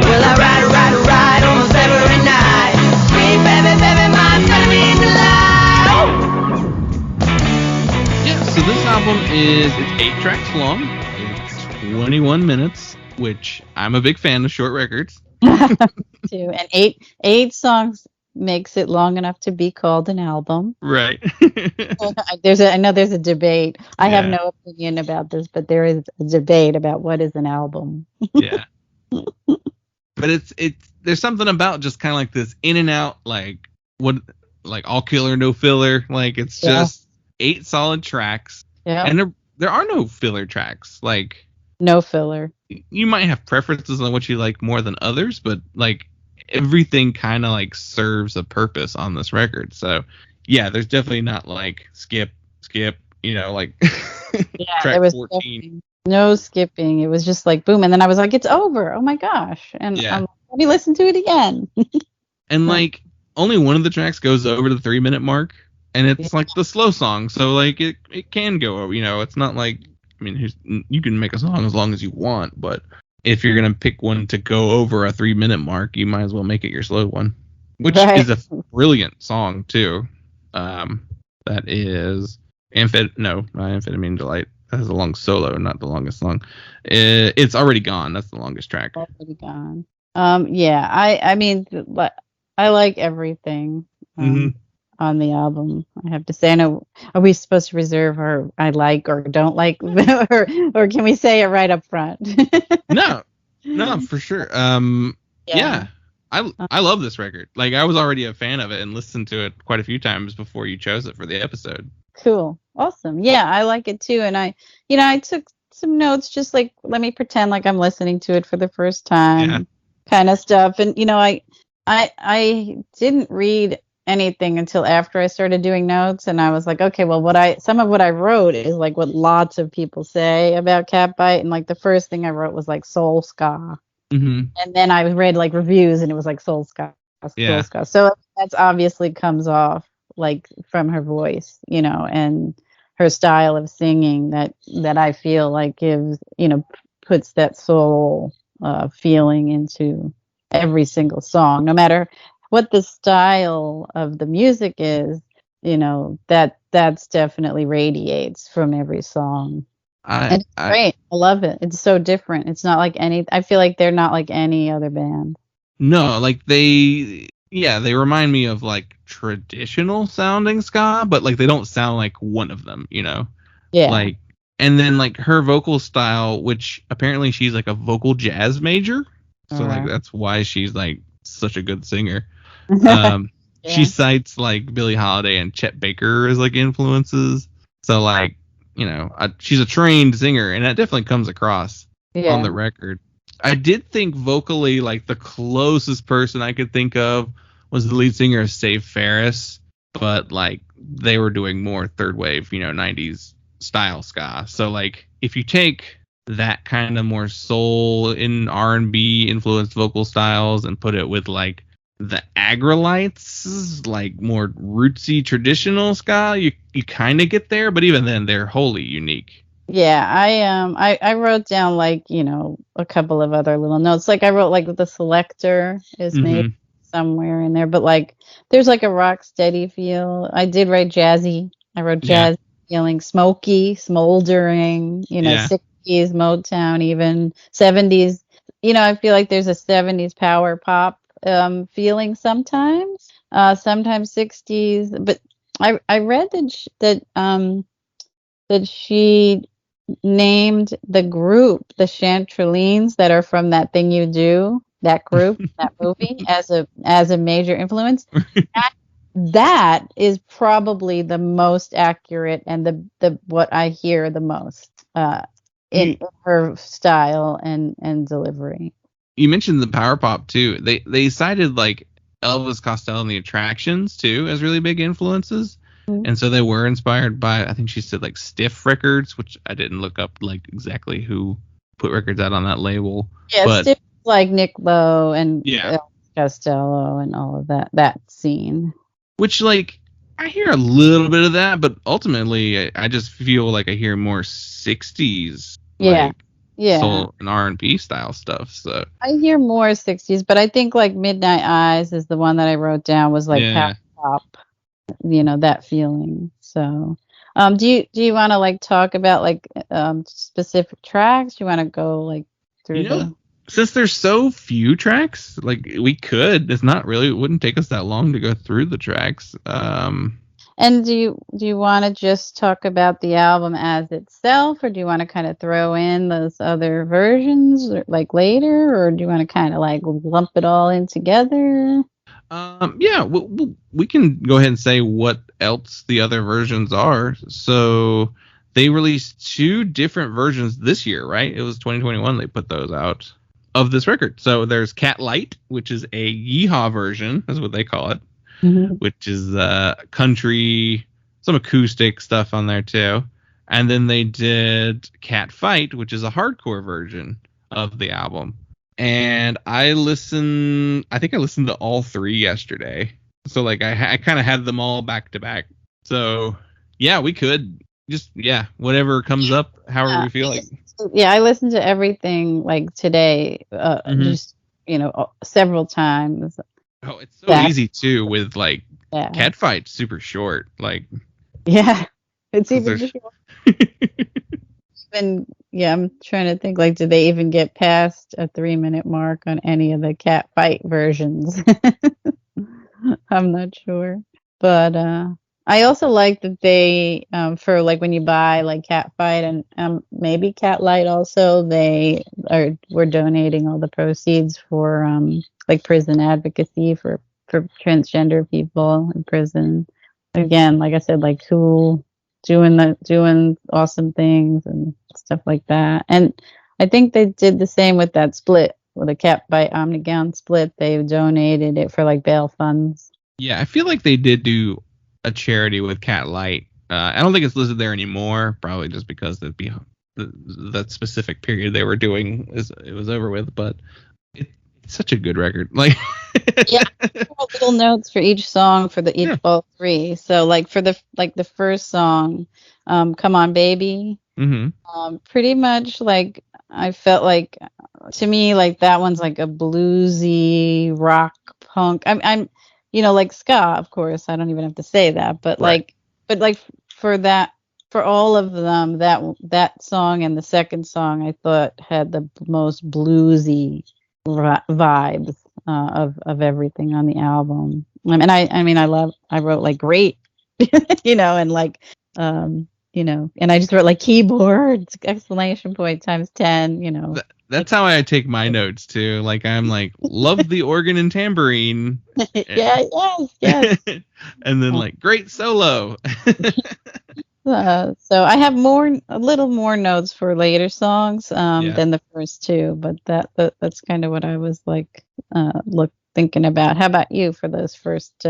Well, I ride almost every night. Sweet baby, baby, my amphetamine delight. Yeah, so this album it's 8 tracks long. It's 21 minutes, which I'm a big fan of short records. Too, and eight songs makes it long enough to be called an album. Right. I know there's a debate. I have Yeah. no opinion about this, but there is a debate about what is an album. Yeah. But it's there's something about just kind of like this in and out, like all killer, no filler. Like it's just 8 solid tracks. Yeah. And there are no filler tracks. Like No filler. you might have preferences on what you like more than others, but like everything kind of like serves a purpose on this record. So yeah, there's definitely not like skip, like Yeah, track there was 14. definitely no skipping. It was just like boom, and then I was like, it's over. Oh my gosh! And Yeah. let me listen to it again. And like only one of the tracks goes over the 3-minute mark, and it's like the slow song. So like it can go over. It's not like you can make a song as long as you want, but if you're gonna pick one to go over a 3-minute mark, you might as well make it your slow one, which is a brilliant song too. That is not Amphetamine Delight. That is a long solo, not the longest song. It's Already Gone. That's the longest track. Already Gone. Yeah, I like everything on the album. I have to say, I know, are we supposed to reserve our I like or don't like, or can we say it right up front? No, for sure. Yeah. I love this record. Like I was already a fan of it and listened to it quite a few times before you chose it for the episode. Cool. Awesome. Yeah, I like it too. And I took some notes, just like, let me pretend like I'm listening to it for the first time, kind of stuff. And, I didn't read anything until after I started doing notes. And I was like, okay, well, some of what I wrote is like what lots of people say about Catbite. And like the first thing I wrote was like soul ska. Mm-hmm. And then I read like reviews and it was like soul ska. So that's obviously comes off like from her voice, and her style of singing that I feel like gives, puts that soul feeling into every single song, no matter what the style of the music is, that's definitely radiates from every song. It's great. I love it. It's so different. It's not like I feel like they're not like any other band. No, like they remind me of like traditional sounding ska, but like they don't sound like one of them, Yeah. Like, and then like her vocal style, which apparently she's like a vocal jazz major. So like that's why she's like such a good singer. She cites like Billie Holiday and Chet Baker as like influences. So like, she's a trained singer, and that definitely comes across on the record. I did think vocally, like the closest person I could think of was the lead singer of Save Ferris, but like they were doing more third wave, 90s style ska. So like if you take that kind of more soul in R&B influenced vocal styles and put it with like the Agrolites, like more rootsy traditional ska, you kind of get there, but even then they're wholly unique. Yeah, I wrote down like, a couple of other little notes. Like I wrote like the selector is maybe somewhere in there, but like there's like a rock steady feel. I did write jazzy. I wrote jazz feeling, smoky, smoldering, Yeah. 60s Motown, even 70s. I feel like there's a 70s power pop feeling sometimes. Sometimes 60s, but I read that she named the group the Chantrellines that are from That Thing You Do, that group, that movie, as a major influence. That is probably the most accurate and the what I hear the most in her style and delivery. You mentioned the power pop too. They cited like Elvis Costello and the Attractions too as really big influences. And so they were inspired by, I think she said, like Stiff Records, which I didn't look up like exactly who put records out on that label. Yeah, but Stiff, like Nick Lowe and Yeah. Costello and all of that scene. Which, like, I hear a little bit of that, but ultimately I just feel like I hear more 60s like soul and R&B style stuff. So I hear more 60s, but I think like Midnight Eyes is the one that I wrote down, was like power pop, that feeling. So do you want to like talk about like specific tracks? Do you want to go like through since there's so few tracks, like we could, it wouldn't take us that long to go through the tracks. And do you want to just talk about the album as itself, or do you want to kind of throw in those other versions like later, or do you want to kind of like lump it all in together? Yeah, we can go ahead and say what else the other versions are. So they released 2 different versions this year, right? It was 2021 they put those out of this record. So there's Catlite, which is a yeehaw version, is what they call it, which is country, some acoustic stuff on there too. And then they did Catfight, which is a hardcore version of the album. And I think I listened to all 3 yesterday. So like I kind of had them all back to back. So yeah, we could just, whatever comes up, however we feel like. Yeah, I listened to everything like today, just, several times. Oh, it's so easy too with like Catfight, super short. Like, yeah, it's even short. And I'm trying to think, like, did they even get past a 3-minute mark on any of the Catfight versions? I'm not sure. But I also like that they, for like when you buy like Catfight and maybe Catlite also, they were donating all the proceeds for like prison advocacy for transgender people in prison. Again, like I said, like cool, doing awesome things and stuff like that. And I think they did the same with that split, with the Catbite Omnigown split. They donated it for like bail funds. Yeah, I feel like they did do a charity with Catlite. I don't think it's listed there anymore, probably just because that specific period they were doing it was over with. But it's such a good record. Like, little notes for each song for all 3. So like for the first song, "Come On Baby," pretty much like I felt like, to me, like that one's like a bluesy rock punk. I'm like ska, of course. I don't even have to say that, but right. For all of them, that song and the second song I thought had the most bluesy vibes of everything on the album. And I wrote like great, and like and I just wrote like keyboards exclamation point times 10. That's how I take my notes too. Like I'm like, love the organ and tambourine. Yes. And then like great solo. So I have a little more notes for later songs than the first 2, but that's kind of what I was like thinking about. How about you for those first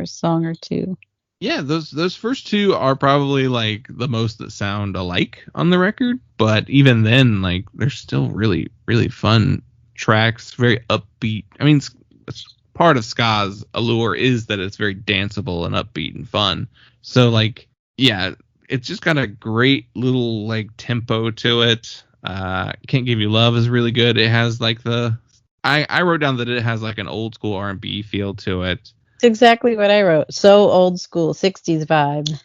song or 2? Yeah, those first 2 are probably like the most that sound alike on the record, but even then, like they're still really, really fun tracks, very upbeat. I mean, it's part of ska's allure is that it's very danceable and upbeat and fun. So like, yeah, it's just got a great little like tempo to it. Can't Give You Love is really good. It has like I wrote down that it has like an old school R&B feel to it. It's exactly what I wrote. So old school, 60s vibe.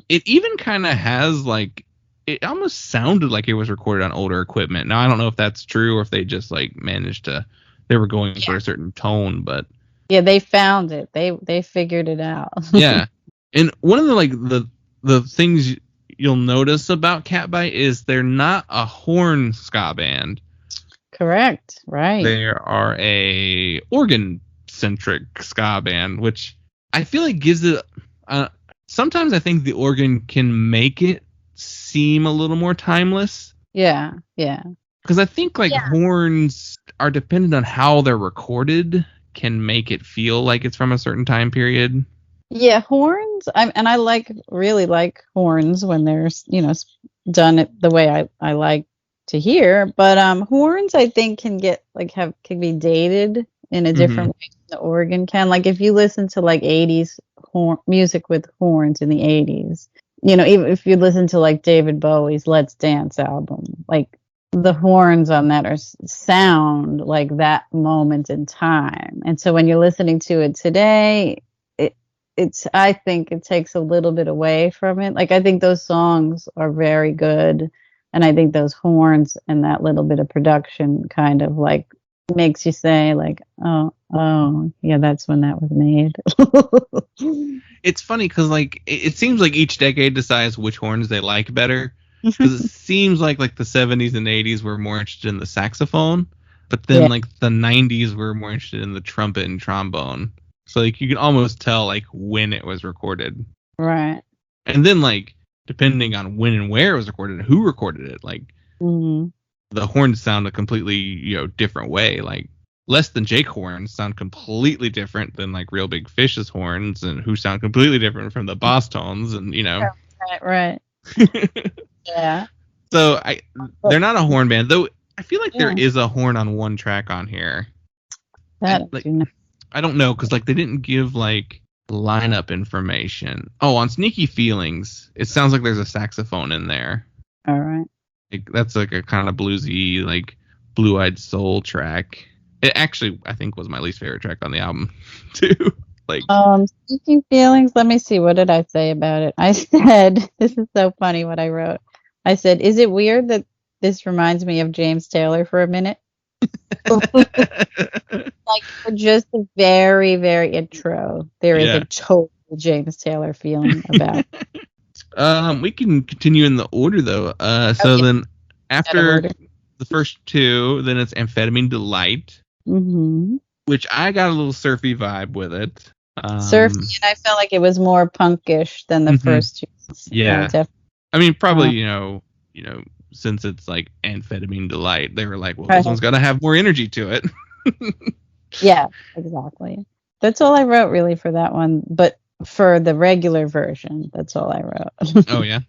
It even kind of has like, it almost sounded like it was recorded on older equipment. Now I don't know if that's true or if they just like managed to, they were going for a certain tone, but Yeah, they found it. They figured it out. yeah. And one of the like the things you'll notice about Catbite is they're not a horn ska band. Correct. Right. They are a organ centric ska band, which I feel like gives it. Sometimes I think the organ can make it seem a little more timeless. Yeah. Yeah. Because I think like horns are dependent on how they're recorded, can make it feel like it's from a certain time period. Yeah, horns. I really like horns when they're done it the way I like to hear. But horns I think can get can be dated in a different way than the organ can. Like if you listen to like 80s music with horns in the 80s, even if you listen to like David Bowie's Let's Dance album, like the horns on that sound like that moment in time. And so when you're listening to it today, I think it takes a little bit away from it. Like I think those songs are very good, and I think those horns and that little bit of production kind of like makes you say like, oh yeah, that's when that was made. It's funny because like it seems like each decade decides which horns they like better. Because it seems like the 70s and 80s were more interested in the saxophone, but then like the 90s were more interested in the trumpet and trombone. So like you can almost tell like when it was recorded. Right. And then like depending on when and where it was recorded and who recorded it, like the horns sound a completely different way. Like Less Than Jake horns sound completely different than like Real Big Fish's horns, and who sound completely different from the Boss Tones, and Right. Yeah. So they're not a horn band, though. I feel like there is a horn on one track on here. I don't know, because like they didn't give like lineup information. Oh, on Sneaky Feelings, it sounds like there's a saxophone in there. All right. Like, that's like a kind of bluesy, like blue-eyed soul track. It actually, I think, was my least favorite track on the album too. Like, Sneaky Feelings. Let me see. What did I say about it? I said, this is so funny what I wrote. I said, is it weird that this reminds me of James Taylor for a minute? Like for just the very, very intro, there is a total James Taylor feeling about it. We can continue in the order though. So then after the first two, then it's Amphetamine Delight, which I got a little surfy vibe with it. Surfy, and I felt like it was more punkish than the first two. Yeah, I mean, probably since it's like Amphetamine Delight, they were like, well, this one's gotta have more energy to it. Yeah, exactly. That's all I wrote really for that one. But for the regular version, that's all I wrote. Oh yeah.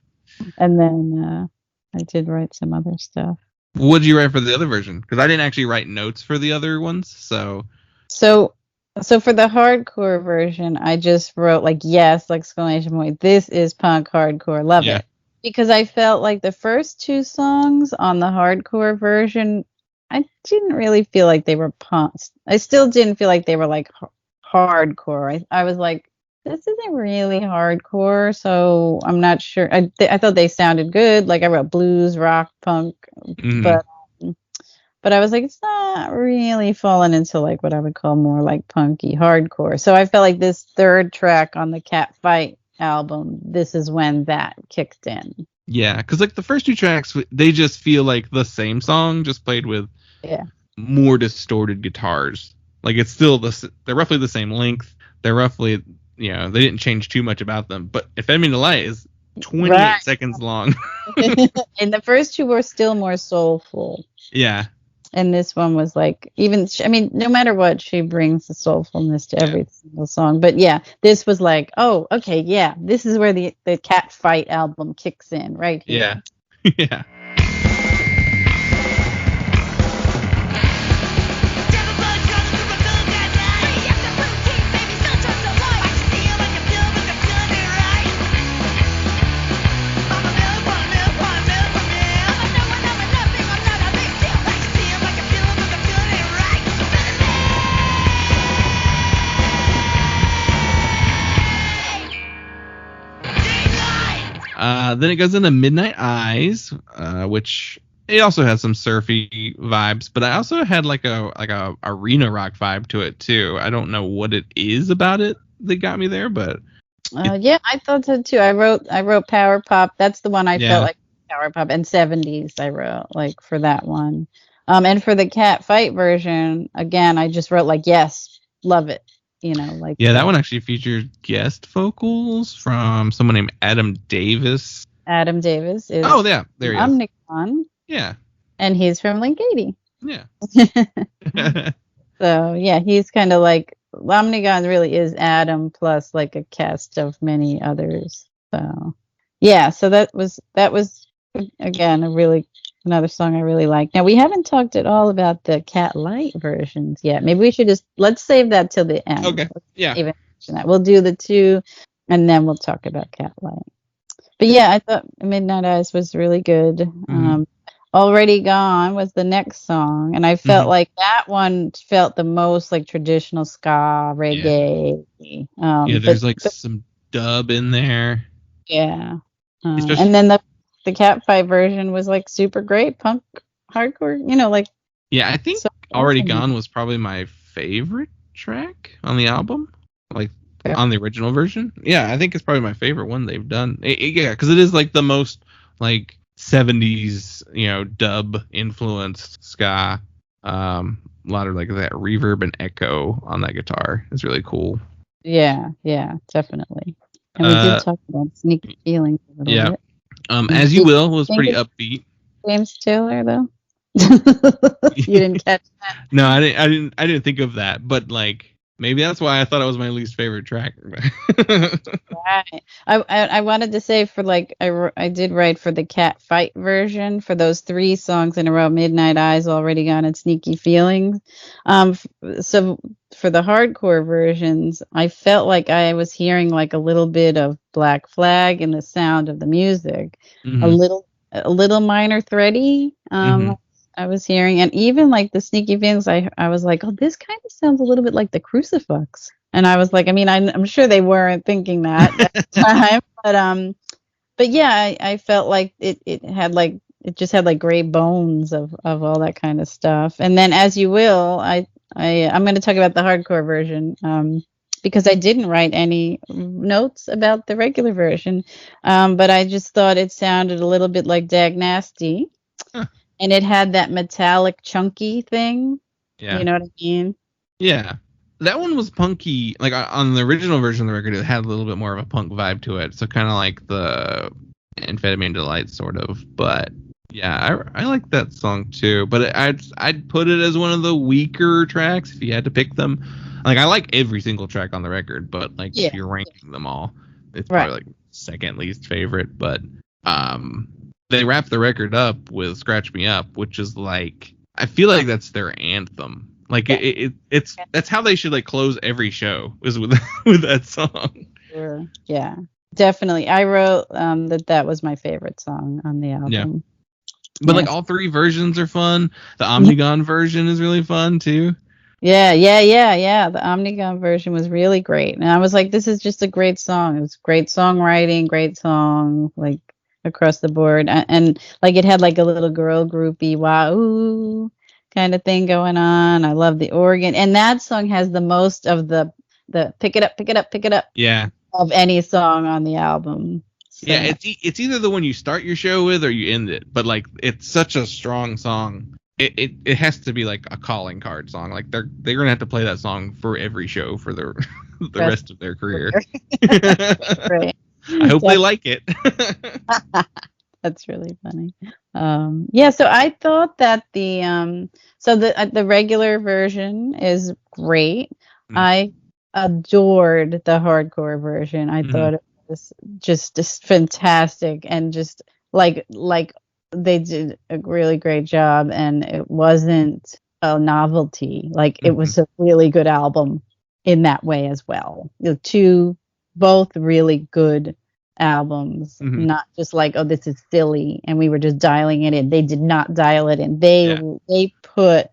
And then I did write some other stuff. What did you write for the other version? Because I didn't actually write notes for the other ones, so for the hardcore version, I just wrote like, yes, exclamation point, this is punk hardcore, love it. Because I felt like the first two songs on the hardcore version, I didn't really feel like they were punk. I still didn't feel like they were like hardcore. I was like, this isn't really hardcore, so I'm not sure. I thought they sounded good. Like I wrote blues, rock, punk, but I was like, it's not really falling into like what I would call more like punky hardcore. So I felt like this third track on the Catbite album, this is when that kicked in. Yeah, because like the first two tracks, they just feel like the same song, just played with more distorted guitars. Like it's still they're roughly the same length. They're roughly, they didn't change too much about them. But Amphetamine Delight is 28 seconds long. And the first two were still more soulful. Yeah. And this one was like, no matter what, she brings the soulfulness to every single song. But yeah, this was like, oh, okay, yeah, this is where the Catfight album kicks in, right here. Yeah. Yeah. Then it goes into Midnight Eyes, which it also has some surfy vibes, but I also had like a arena rock vibe to it too. I don't know what it is about it that got me there, but yeah, I thought so too. I wrote power pop. That's the one I Yeah. felt like power pop, and 70s I wrote like for that one. And for the Catfight version, again, I just wrote like yes, love it. Like yeah, that one actually featured guest vocals from someone named Adam Davis. Adam Davis is Oh yeah, there he is. Omnicon, Yeah, and he's from Linkady. yeah. So yeah, he's kind of like Omnicon really is Adam plus like a cast of many others. So yeah, so that was again another song I really like. Now we haven't talked at all about the Catlite versions yet. Maybe we should let's save that till the end. Okay. Yeah. Even mention that. We'll do the two, and then we'll talk about Catlite. But yeah, I thought Midnight Eyes was really good. Mhm. Already Gone was the next song, and I felt like that one felt the most like traditional ska reggae. Yeah, there's like some dub in there. Yeah. Especially- And then the Catfight version was like super great punk hardcore, like Yeah, I think so Already awesome. Gone was probably my favorite track on the album, like Yeah. on the original version. Yeah, I think it's probably my favorite one they've done. Yeah, because it is like the most like 70s, dub influenced ska. A lot of like that reverb and echo on that guitar is really cool. Yeah, definitely. And we did talk about Sneaky Feelings a little Yeah. bit. As You Will was pretty upbeat. James Taylor though. You didn't catch that. No, I didn't think of that, but like maybe that's why I thought it was my least favorite track. Right. I wanted to say for like I did write for the Catfight version for those 3 songs in a row: Midnight Eyes, Already Gone, and Sneaky Feelings. So for the hardcore versions, I felt like I was hearing like a little bit of Black Flag in the sound of the music, Mhm. a little Minor Thready. Mhm. I was hearing, and even like the Sneaky Feelings, I was like, oh, this kind of sounds a little bit like the Crucifix. And I was like, I mean, I'm sure they weren't thinking that at the time, but yeah, I felt like it had like it just had like great bones of all that kind of stuff. And then As You Will, I'm going to talk about the hardcore version because I didn't write any notes about the regular version, but I just thought it sounded a little bit like Dag Nasty, and it had that metallic chunky thing. Yeah. You know what I mean? Yeah. That one was punky. Like on the original version of the record, it had a little bit more of a punk vibe to it. So kind of like the Amphetamine Delight sort of. But yeah, I like that song too. But I'd put it as one of the weaker tracks if you had to pick them. Like I like every single track on the record, but like if you're ranking them all, it's probably like second least favorite. But they wrap the record up with Scratch Me Up, which is like I feel like that's their anthem. Like it's that's how they should like close every show is with with that song. Sure. Yeah, definitely. I wrote that was my favorite song on the album. Yeah. But like all 3 versions are fun. The Omnigon version is really fun too. Yeah. The Omnigon version was really great, and I was like, this is just a great song. It was great songwriting, great song, like across the board, and like it had like a little girl groupie wow kind of thing going on. I love the organ, and that song has the most of the pick it up of any song on the album. So. Yeah, it's either the one you start your show with or you end it, but like it's such a strong song. It has to be like a calling card song. Like they're gonna have to play that song for every show for the rest of their career. Right. I hope they like it. That's really funny. So I thought that the regular version is great. I adored the hardcore version. I thought it was just fantastic, and just like they did a really great job, and it wasn't a novelty. Like it was a really good album in that way as well. Both really good albums, not just like, oh, this is silly and we were just dialing it in. They did not dial it in. They put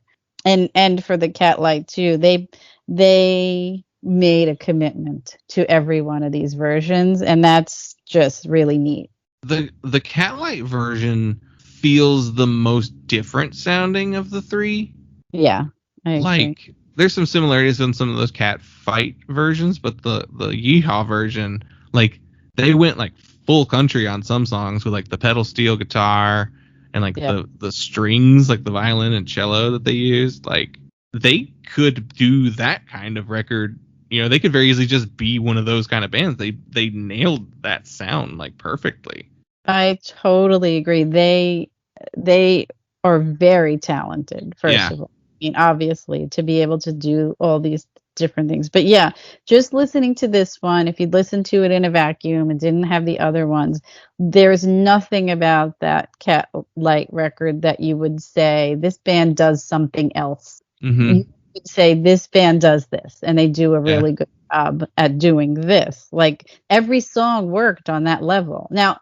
and for the Catlite too, they made a commitment to every one of these versions, and that's just really neat. The Catlight version feels the most different sounding of the three. Yeah, I agree. Like, there's some similarities in some of those Catfight versions, but the Yeehaw version, like, they went like full country on some songs with like the pedal steel guitar and like the strings, like the violin and cello that they used. Like, they could do that kind of record. You know, they could very easily just be one of those kind of bands. They nailed that sound like perfectly. I totally agree. They are very talented, first of all. I mean, obviously, to be able to do all these different things. But yeah, just listening to this one, if you'd listen to it in a vacuum and didn't have the other ones, there's nothing about that Catlight record that you would say, this band does something else. Mm-hmm. You would say, this band does this, and they do a really good job at doing this. Like, every song worked on that level. Now,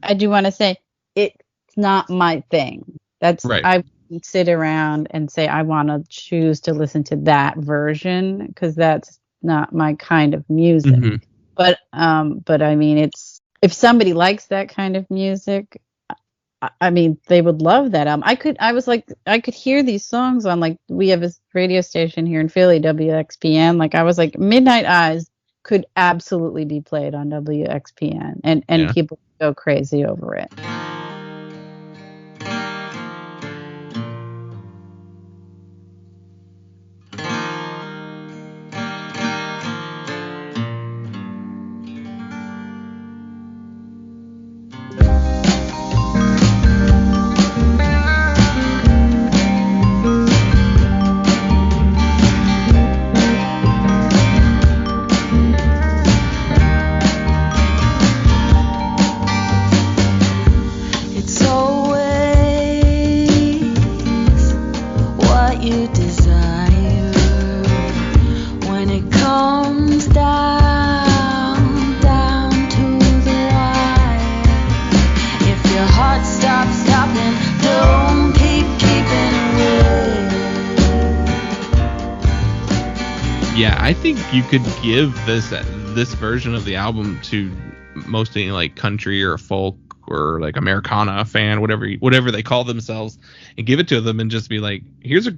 I do want to say, it's not my thing. That's right. I wouldn't sit around and say I want to choose to listen to that version, because that's not my kind of music. Mm-hmm. But I mean, it's, if somebody likes that kind of music, I mean, they would love that album. I could hear these songs on, like, we have a radio station here in Philly, WXPN. Like, I was like, Midnight Eyes could absolutely be played on WXPN, and people go crazy over it. I think you could give this version of the album to mostly like country or folk or like Americana fan, whatever they call themselves, and give it to them and just be like, here's a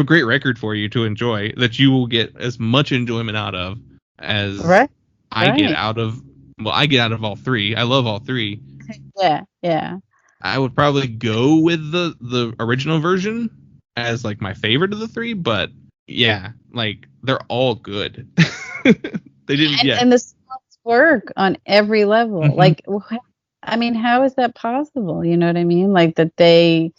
great record for you to enjoy that you will get as much enjoyment out of as I get out of all three. I love all three. Yeah. I would probably go with the original version as like my favorite of the three, but yeah, like, they're all good. They didn't and the songs work on every level. Mm-hmm. Like, I mean, how is that possible? You know what I mean? Like, that they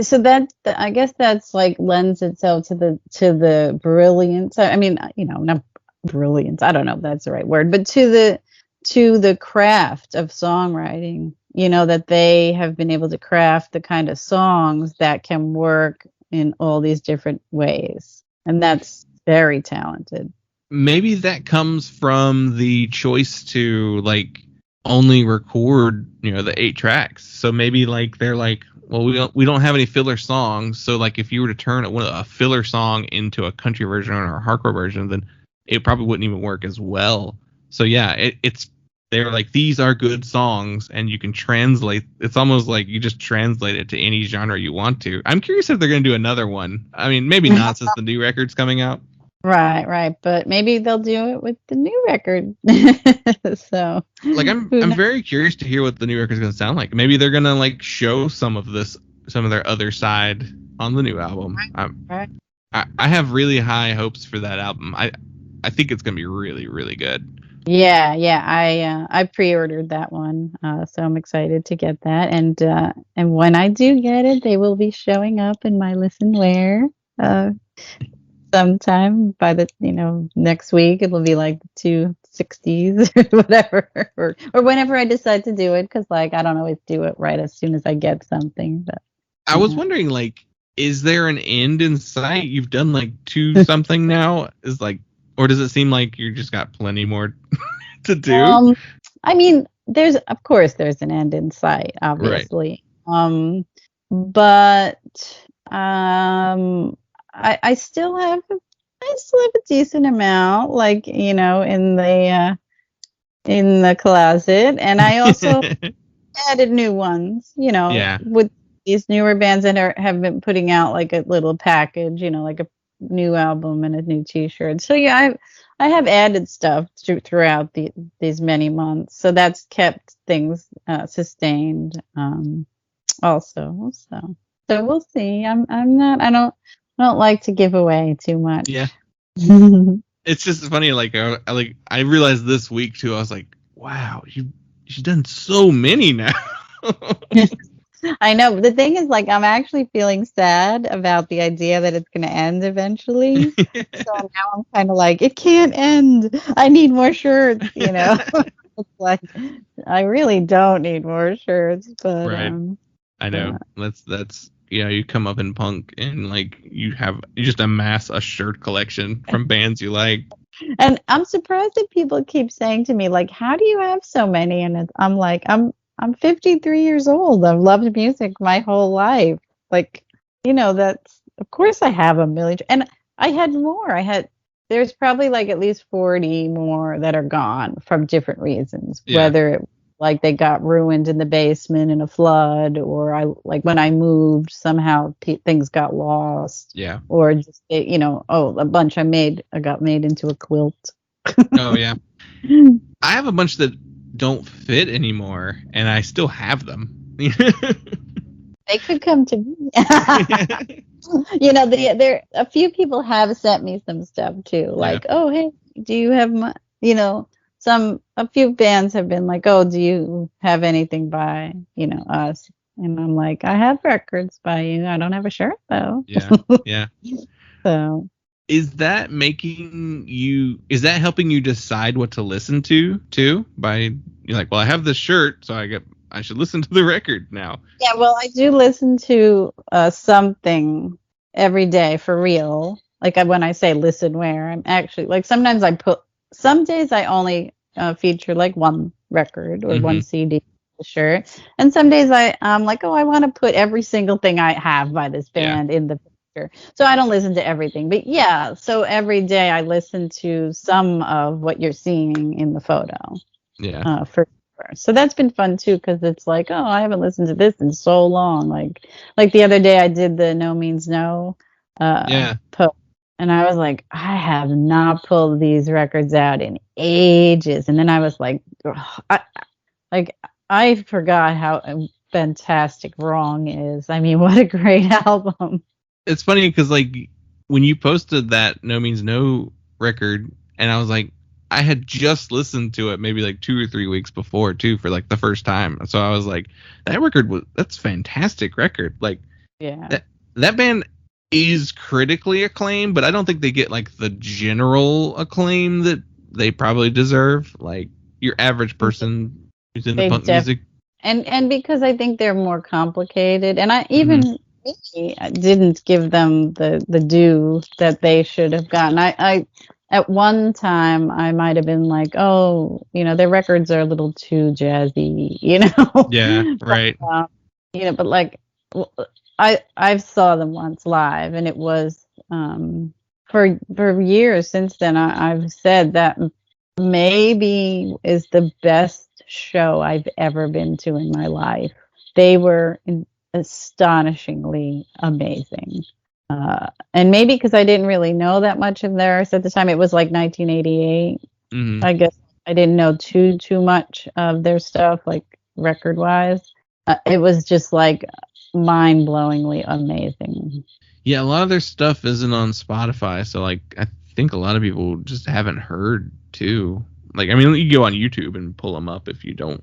so that, I guess that's like lends itself to the brilliance. I mean, you know, not brilliance, I don't know if that's the right word, but to the craft of songwriting, you know, that they have been able to craft the kind of songs that can work in all these different ways, and that's very talented. Maybe that comes from the choice to like only record, you know, the 8 tracks. So maybe like they're like, well, we don't have any filler songs, so like if you were to turn a filler song into a country version or a hardcore version, then it probably wouldn't even work as well. So yeah, they're like, these are good songs, and you can translate. It's almost like you just translate it to any genre you want to. I'm curious if they're going to do another one. I mean, maybe not since the new record's coming out. Right. But maybe they'll do it with the new record. So, like, I'm very curious to hear what the new record's going to sound like. Maybe they're going to like show some of their other side on the new album. Right. I have really high hopes for that album. I think it's going to be really, really good. Yeah. I pre-ordered that one, so I'm excited to get that. And when I do get it, they will be showing up in my listen where sometime by the next week. It'll be like 260s or whatever, or whenever I decide to do it, because like I don't always do it right as soon as I get something. But I was wondering, like, is there an end in sight? You've done like 2 something now. Is like. Or does it seem like you just got plenty more to do? I mean, there's an end in sight, obviously. Right. But I still have a decent amount, like, you know, in the in the closet, and I also added new ones, Yeah. with these newer bands that have been putting out like a little package, like a new album and a new T-shirt. So yeah, I have added stuff throughout these many months, so that's kept things sustained. Also, so we'll see. I don't like to give away too much. Yeah. It's just funny, I realized this week too. I was like, wow, you've done so many now. I know. The thing is, like, I'm actually feeling sad about the idea that it's going to end eventually. So now I'm kind of like, it can't end. I need more shirts, It's like, I really don't need more shirts, but Right. I know. That's you come up in punk and like you just amass a shirt collection from bands you like. And I'm surprised that people keep saying to me, like, how do you have so many? And I'm like, I'm 53 years old. I've loved music my whole life. Like, that's, of course I have a million. And I had more. There's probably like at least 40 more that are gone from different reasons. Yeah. Whether like they got ruined in the basement in a flood, or when I moved, somehow things got lost. Yeah. Or just, a bunch I got made into a quilt. Oh, yeah. I have a bunch that don't fit anymore, and I still have them. They could come to me. There a few people have sent me some stuff too. Like, oh, hey, do you have a few bands have been like, oh, do you have anything by, us? And I'm like, I have records by you. I don't have a shirt though. Yeah. So is that helping you decide what to listen to too? You're like, well, I have this shirt, so I should listen to the record now. Yeah, well, I do listen to something every day for real. Like when I say listen where, I'm actually like sometimes some days I only feature like one record or one CD shirt, and some days I'm like, oh, I want to put every single thing I have by this band in the picture. So I don't listen to everything, but yeah, so every day I listen to some of what you're seeing in the photo. Yeah. For sure. So that's been fun too, because it's like, oh, I haven't listened to this in so long. Like the other day I did the No Means No post, and I was like, I have not pulled these records out in ages. And then I was like, I forgot how fantastic Wrong is. I mean, what a great album. It's funny because like when you posted that No Means No record, and I was like, I had just listened to it maybe like 2 or 3 weeks before too, for like the first time. So I was like, that's a fantastic record. Like, yeah, that band is critically acclaimed, but I don't think they get like the general acclaim that they probably deserve. Like your average person who's into punk music. And because I think they're more complicated, and I even didn't give them the due that they should have gotten. I at one time I might have been like, oh, their records are a little too jazzy, Yeah, right. But, but like I saw them once live, and it was for years since then. I've said that maybe is the best show I've ever been to in my life. They were astonishingly amazing. And maybe because I didn't really know that much of theirs at the time. It was like 1988. I guess I didn't know too much of their stuff, like record wise. It was just like mind-blowingly amazing. Yeah, a lot of their stuff isn't on Spotify, so like I think a lot of people just haven't heard too. Like, I mean, you go on YouTube and pull them up if you don't,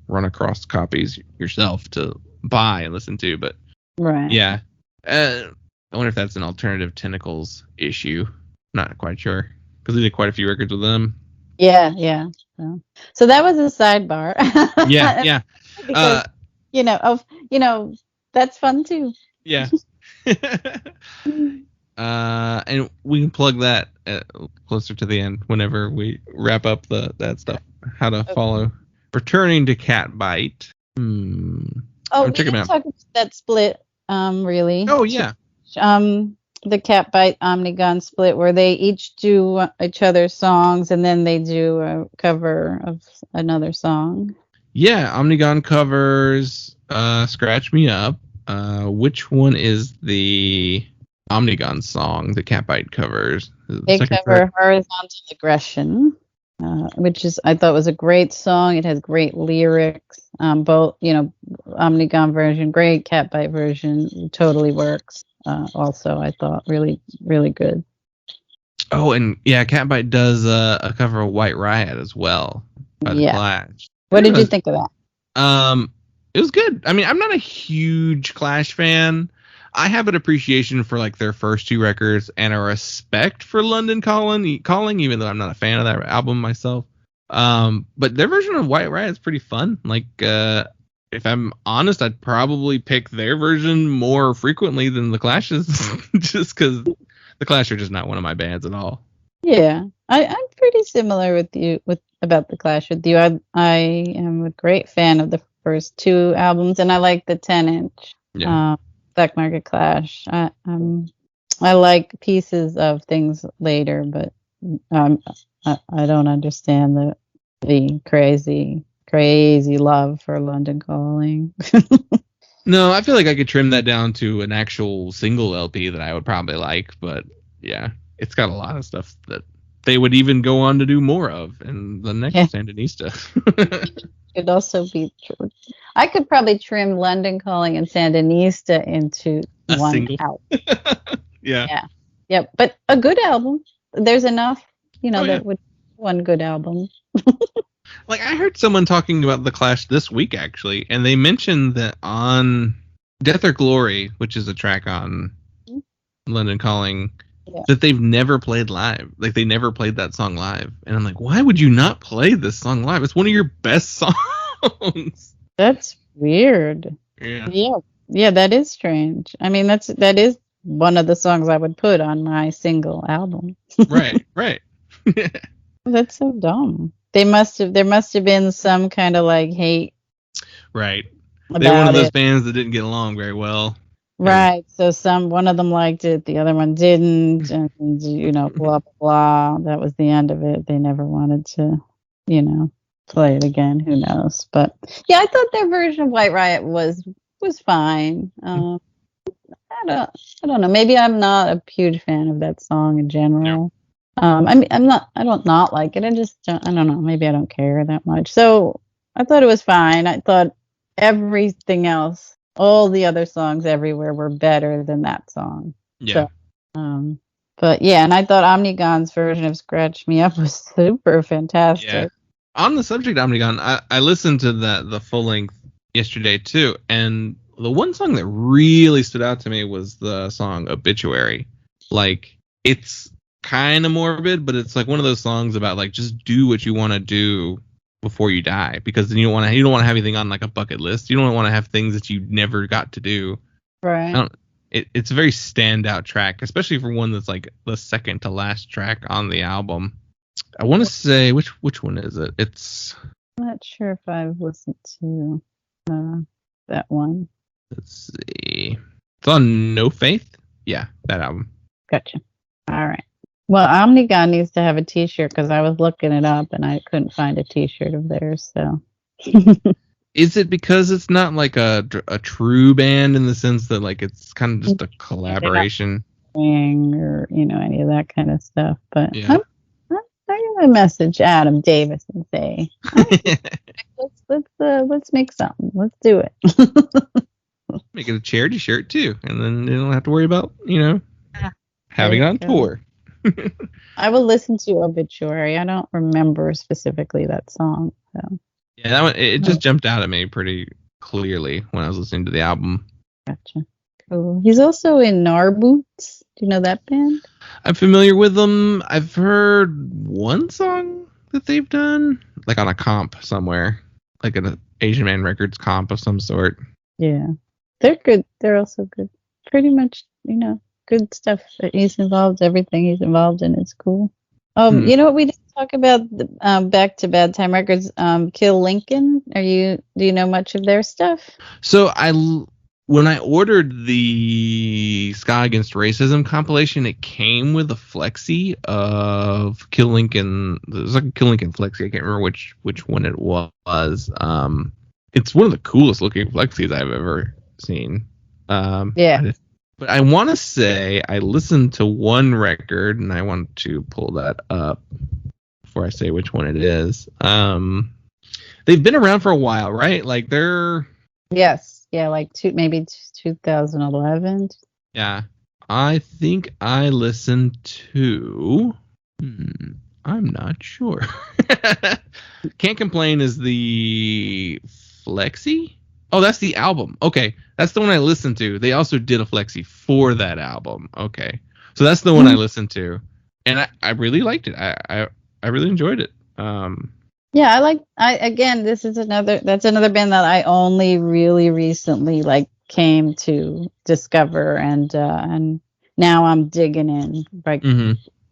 run across copies yourself to buy and listen to. But right, yeah, I wonder if that's an Alternative Tentacles issue. Not quite sure, because they did quite a few records with them. Yeah. So that was a sidebar. Yeah. Because, that's fun too. Yeah. And we can plug that closer to the end whenever we wrap up that stuff. How to follow. Returning to Catbite. Oh, we didn't talk about that split, really. Oh, yeah. the Catbite Omnigon split where they each do each other's songs and then they do a cover of another song? Yeah, Omnigon covers Scratch Me Up. Which one is the Omnigon song that Catbite covers? They cover Horizontal Aggression, which is I thought was a great song. It has great lyrics. Both, Omnigon version, great. Catbite version totally works. Also, I thought really, really good. Oh, and yeah, Catbite does a cover of White Riot as well by the Clash. What did you think of that? It was good. I mean, I'm not a huge Clash fan. I have an appreciation for like their first two records and a respect for London Calling, even though I'm not a fan of that album myself. But their version of White Riot is pretty fun. Like, if I'm honest, I'd probably pick their version more frequently than the Clash's, just because the Clash are just not one of my bands at all. Yeah, I'm pretty similar with you about the Clash with you. I am a great fan of the first two albums, and I like the 10-inch Black Market Clash. I like pieces of things later, but I don't understand the crazy love for London Calling. No, I feel like I could trim that down to an actual single LP that I would probably like, but yeah, it's got a lot of stuff that they would even go on to do more of in the next Sandinista. Could also be true. I could probably trim London Calling and Sandinista into one album. Yeah. Yeah, but a good album. There's enough, that would one good album. Like, I heard someone talking about the Clash this week, actually, and they mentioned that on Death or Glory, which is a track on London Calling, that they've never played live. Like, they never played that song live. And I'm like, why would you not play this song live? It's one of your best songs. That's weird. Yeah, that is strange. I mean, that is one of the songs I would put on my single album. Right. That's so dumb. There must have been some kind of like hate. Right. They're one of those bands that didn't get along very well. Right. So one of them liked it, the other one didn't, and blah blah blah. That was the end of it. They never wanted to, play it again. Who knows? But yeah, I thought their version of White Riot was fine. I don't know. Maybe I'm not a huge fan of that song in general. I mean, I don't not like it. I don't know. Maybe I don't care that much. So I thought it was fine. I thought everything else, all the other songs everywhere were better than that song. Yeah. So, but yeah, and I thought Omnigon's version of Scratch Me Up was super fantastic. Yeah. On the subject of Omnigon, I listened to the full length yesterday too, and the one song that really stood out to me was the song Obituary. Like, it's kind of morbid, but it's like one of those songs about like just do what you want to do before you die, because then you don't want to have anything on like a bucket list. You don't want to have things that you never got to do. Right. It's a very standout track, especially for one that's like the second to last track on the album. I want to say which one is it? I'm not sure if I've listened to that one. Let's see. It's on No Faith. Yeah, that album. Gotcha. All right. Well, Omnigon needs to have a T-shirt because I was looking it up and I couldn't find a T-shirt of theirs. So, is it because it's not like a true band in the sense that like it's kind of just a collaboration, or any of that kind of stuff? But yeah. I'm gonna message Adam Davis and say, let's make something. Let's do it. Make it a charity shirt too, and then you don't have to worry about having it on tour. I will listen to Obituary. I don't remember specifically that song. So. Yeah, that one, it just jumped out at me pretty clearly when I was listening to the album. Gotcha. Cool. He's also in Narboots. Do you know that band? I'm familiar with them. I've heard one song that they've done, like on a comp somewhere, like an Asian Man Records comp of some sort. Yeah, they're good. They're also good. Pretty much, good stuff that he's involved. Everything he's involved in is cool. You know what we didn't talk about? Back to Bad Time Records. Kill Lincoln. Do you know much of their stuff? So when I ordered the Ska Against Racism compilation, it came with a flexi of Kill Lincoln. It was like a Kill Lincoln flexi. I can't remember which one it was. It's one of the coolest looking flexis I've ever seen. Yeah. But I want to say I listened to one record, and I want to pull that up before I say which one it is. They've been around for a while, right? Like they're... Yes. Yeah, like maybe 2011. Yeah. I think I listened to... I'm not sure. Can't Complain is the flexi? Oh, that's the album. Okay. That's the one I listened to. They also did a flexi for that album. Okay. So that's the one I listened to. And I really liked it. I really enjoyed it. Yeah, that's another band that I only really recently like came to discover, and now I'm digging in, like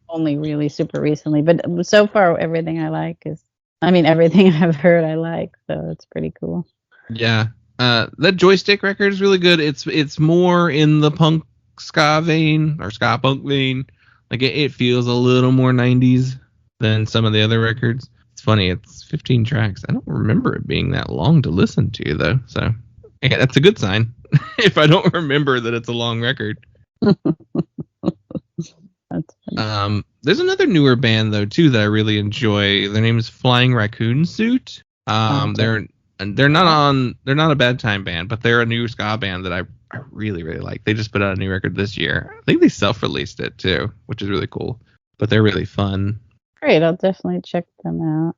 only really super recently. But so far everything I've heard I like, so it's pretty cool. Yeah. That Joystick record is really good. It's more in the punk ska vein, or ska punk vein. Like it feels a little more 90s than some of the other records. It's funny, it's 15 tracks. I don't remember it being that long to listen to, though. So yeah, that's a good sign if I don't remember that it's a long record. That's funny. There's another newer band though too that I really enjoy. Their name is Flying Raccoon Suit. They're not a Bad Time band, but they're a new ska band that I really, really like. They just put out a new record this year. I think they self-released it too, which is really cool. But they're really fun. Great, I'll definitely check them out.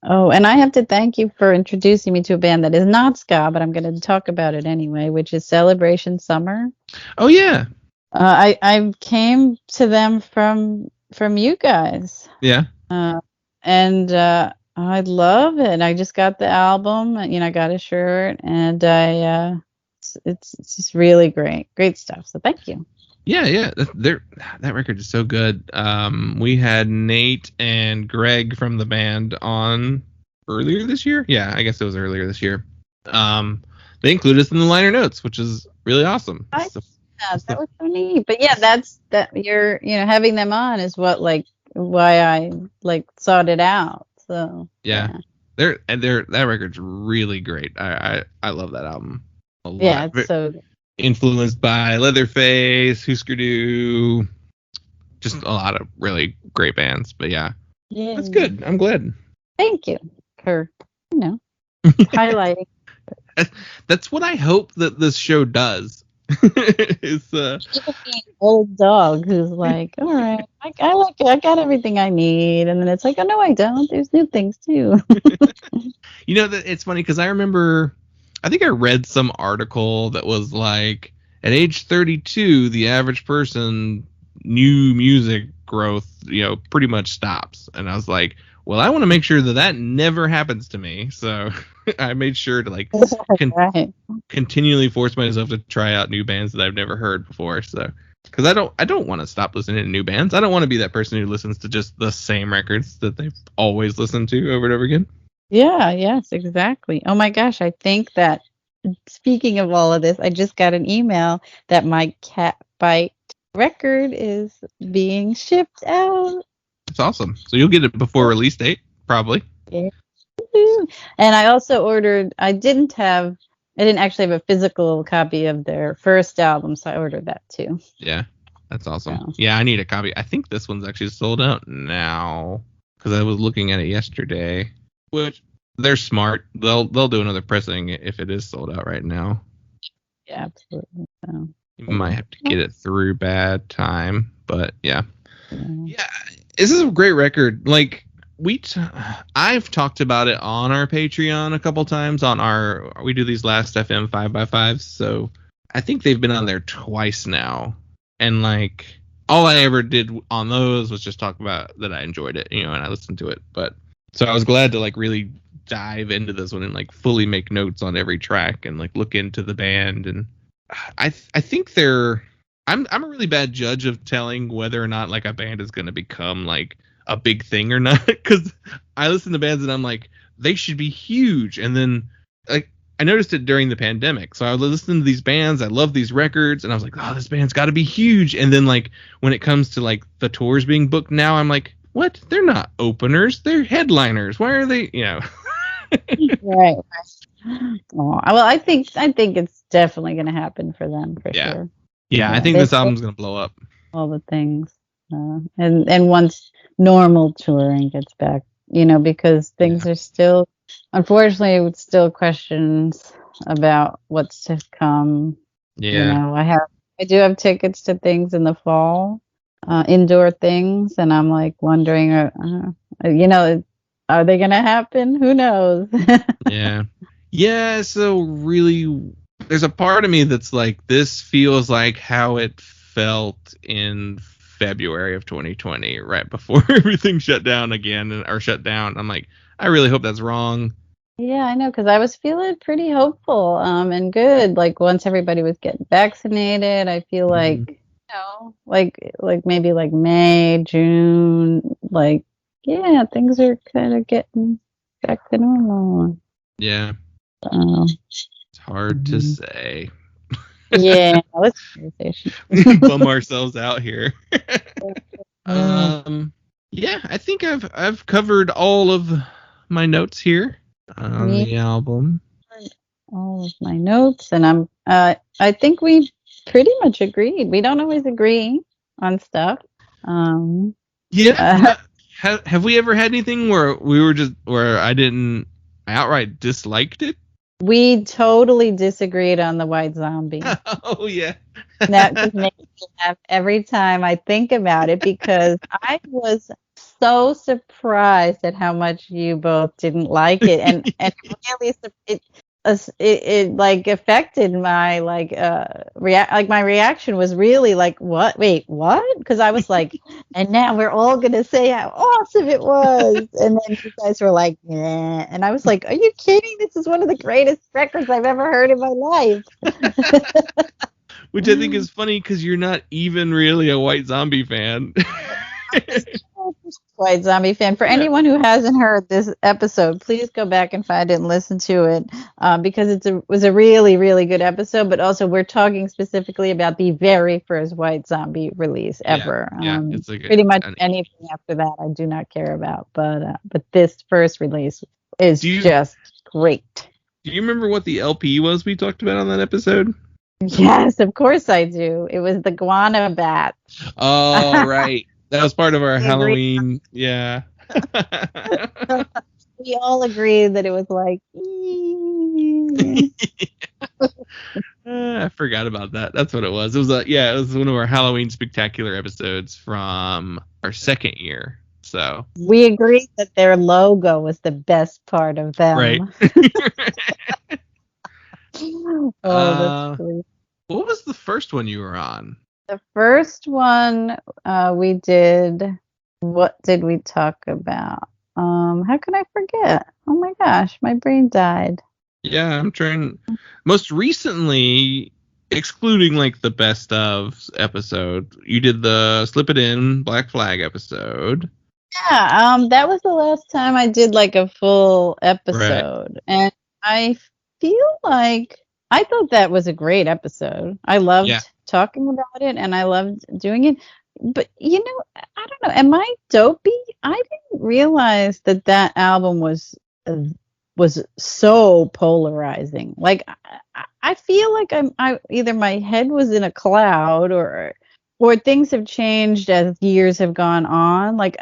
And I have to thank you for introducing me to a band that is not ska, but I'm going to talk about it anyway, which is Celebration Summer. Oh yeah. I came to them from you guys. Yeah. And I love it. I just got the album, I got a shirt, and it's just really great stuff. So thank you. Yeah. That record is so good. We had Nate and Greg from the band on earlier this year. Yeah, I guess it was earlier this year. They included us in the liner notes, which is really awesome. That was so neat. But yeah, you're having them on is what why I sought it out. So yeah. That record's really great. I love that album a lot. Yeah, it's so good. Influenced by Leatherface, Husker Du, just a lot of really great bands. But yeah, that's good. I'm glad. Thank you for highlighting. That's what I hope that this show does. Is old dog who's like, all right, I like it. I got everything I need, and then it's like, oh no, I don't. There's new things too. It's funny because I remember. I think I read some article that was like, at age 32, the average person, new music growth, pretty much stops. And I was like, well, I want to make sure that never happens to me. So I made sure to continually force myself to try out new bands that I've never heard before. So, because I don't want to stop listening to new bands. I don't want to be that person who listens to just the same records that they've always listened to over and over again. Yeah, yes, exactly. Oh my gosh, I think that, speaking of all of this, I just got an email that my Catbite record is being shipped out. That's awesome. So you'll get it before release date, probably. Yeah. And I also ordered, I didn't actually have a physical copy of their first album, so I ordered that too. Yeah, that's awesome. So. Yeah, I need a copy. I think this one's actually sold out now, because I was looking at it yesterday. Which they're smart. They'll do another pressing if it is sold out right now. Yeah, absolutely. So. You might have to get it through Bad Time, but yeah. This is a great record. Like I've talked about it on our Patreon a couple times. We do these Last FM 5x5s, so I think they've been on there twice now. And all I ever did on those was just talk about that I enjoyed it, and I listened to it, but. So I was glad to really dive into this one and fully make notes on every track and look into the band. And I think I'm a really bad judge of telling whether or not a band is going to become a big thing or not, because I listen to bands and I'm like, they should be huge, and then I noticed it during the pandemic. So I was listening to these bands. I love these records. And I was like, oh, this band's got to be huge. And then like when it comes to like the tours being booked now, I'm like, what? They're not openers. They're headliners. Why are they, Right. Oh, well, I think it's definitely going to happen for them for sure. Yeah, I think this album's going to blow up. All the things. And once normal touring gets back, because things are still, unfortunately, with still questions about what's to come. Yeah. I do have tickets to things in the fall, indoor things, and I'm like wondering, are they going to happen? Who knows? Yeah. Yeah, so really, there's a part of me that's like, this feels like how it felt in February of 2020, right before everything shut down again, or shut down. I'm like, I really hope that's wrong. Yeah, I know, because I was feeling pretty hopeful and good. Like once everybody was getting vaccinated, I feel like, like maybe like May, June, like, yeah, things are kind of getting back to normal. Yeah. It's hard to say. Yeah, let's conversation. Bum ourselves out here. Yeah, I think I've covered all of my notes here on the album. All of my notes, and I think we pretty much agreed. We don't always agree on stuff. Yeah. Have we ever had anything where I outright disliked it? We totally disagreed on the White Zombie. Oh, yeah. That just makes me laugh every time I think about it, because I was so surprised at how much you both didn't like it, and really it like affected my my reaction was really like, what? Wait, what? Because I was like, and now we're all gonna say how awesome it was, and then you guys were like, nah, and I was like, are you kidding? This is one of the greatest records I've ever heard in my life. Which I think is funny because you're not even really a White Zombie fan. White Zombie fan. For anyone who hasn't heard this episode, please go back and find it and listen to it, because it was a really, really good episode. But also, we're talking specifically about the very first White Zombie release ever. It's pretty much anything after that I do not care about. But this first release is just great. Do you remember what the LP was we talked about on that episode? Yes, of course I do. It was the Guana Bat. Oh, right. That was part of our Halloween. Yeah. We all agreed that it was like. I forgot about that. That's what it was. It was it was one of our Halloween spectacular episodes from our second year. So we agreed that their logo was the best part of them. Right. That's great. What was the first one you were on? The first one we did. What did we talk about? How can I forget? Oh my gosh, my brain died. Yeah, I'm trying. Most recently, excluding like the best of episode, you did the Slip It In Black Flag episode. Yeah, that was the last time I did like a full episode, right. And I feel like I thought that was a great episode. I loved talking about it, and I loved doing it. But I don't know. Am I dopey? I didn't realize that album was so polarizing. Like I feel like I either my head was in a cloud or things have changed as years have gone on. Like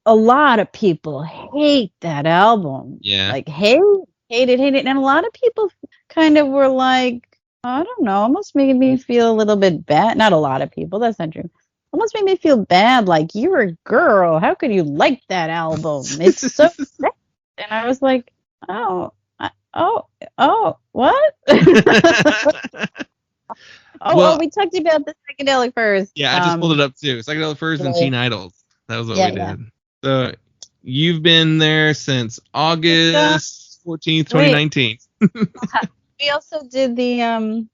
a lot of people hate that album. Yeah. Like hate it. And a lot of people kind of were like, I don't know, almost made me feel a little bit bad. Not a lot of people. That's not true. Almost made me feel bad. Like, you're a girl. How could you like that album? It's so sad. And I was like, what? We talked about the Psychedelic Furs. Yeah, I just pulled it up too. Psychedelic Furs and Teen Idols. That was what we did. Yeah. So you've been there since August 14th, 2019. We also did the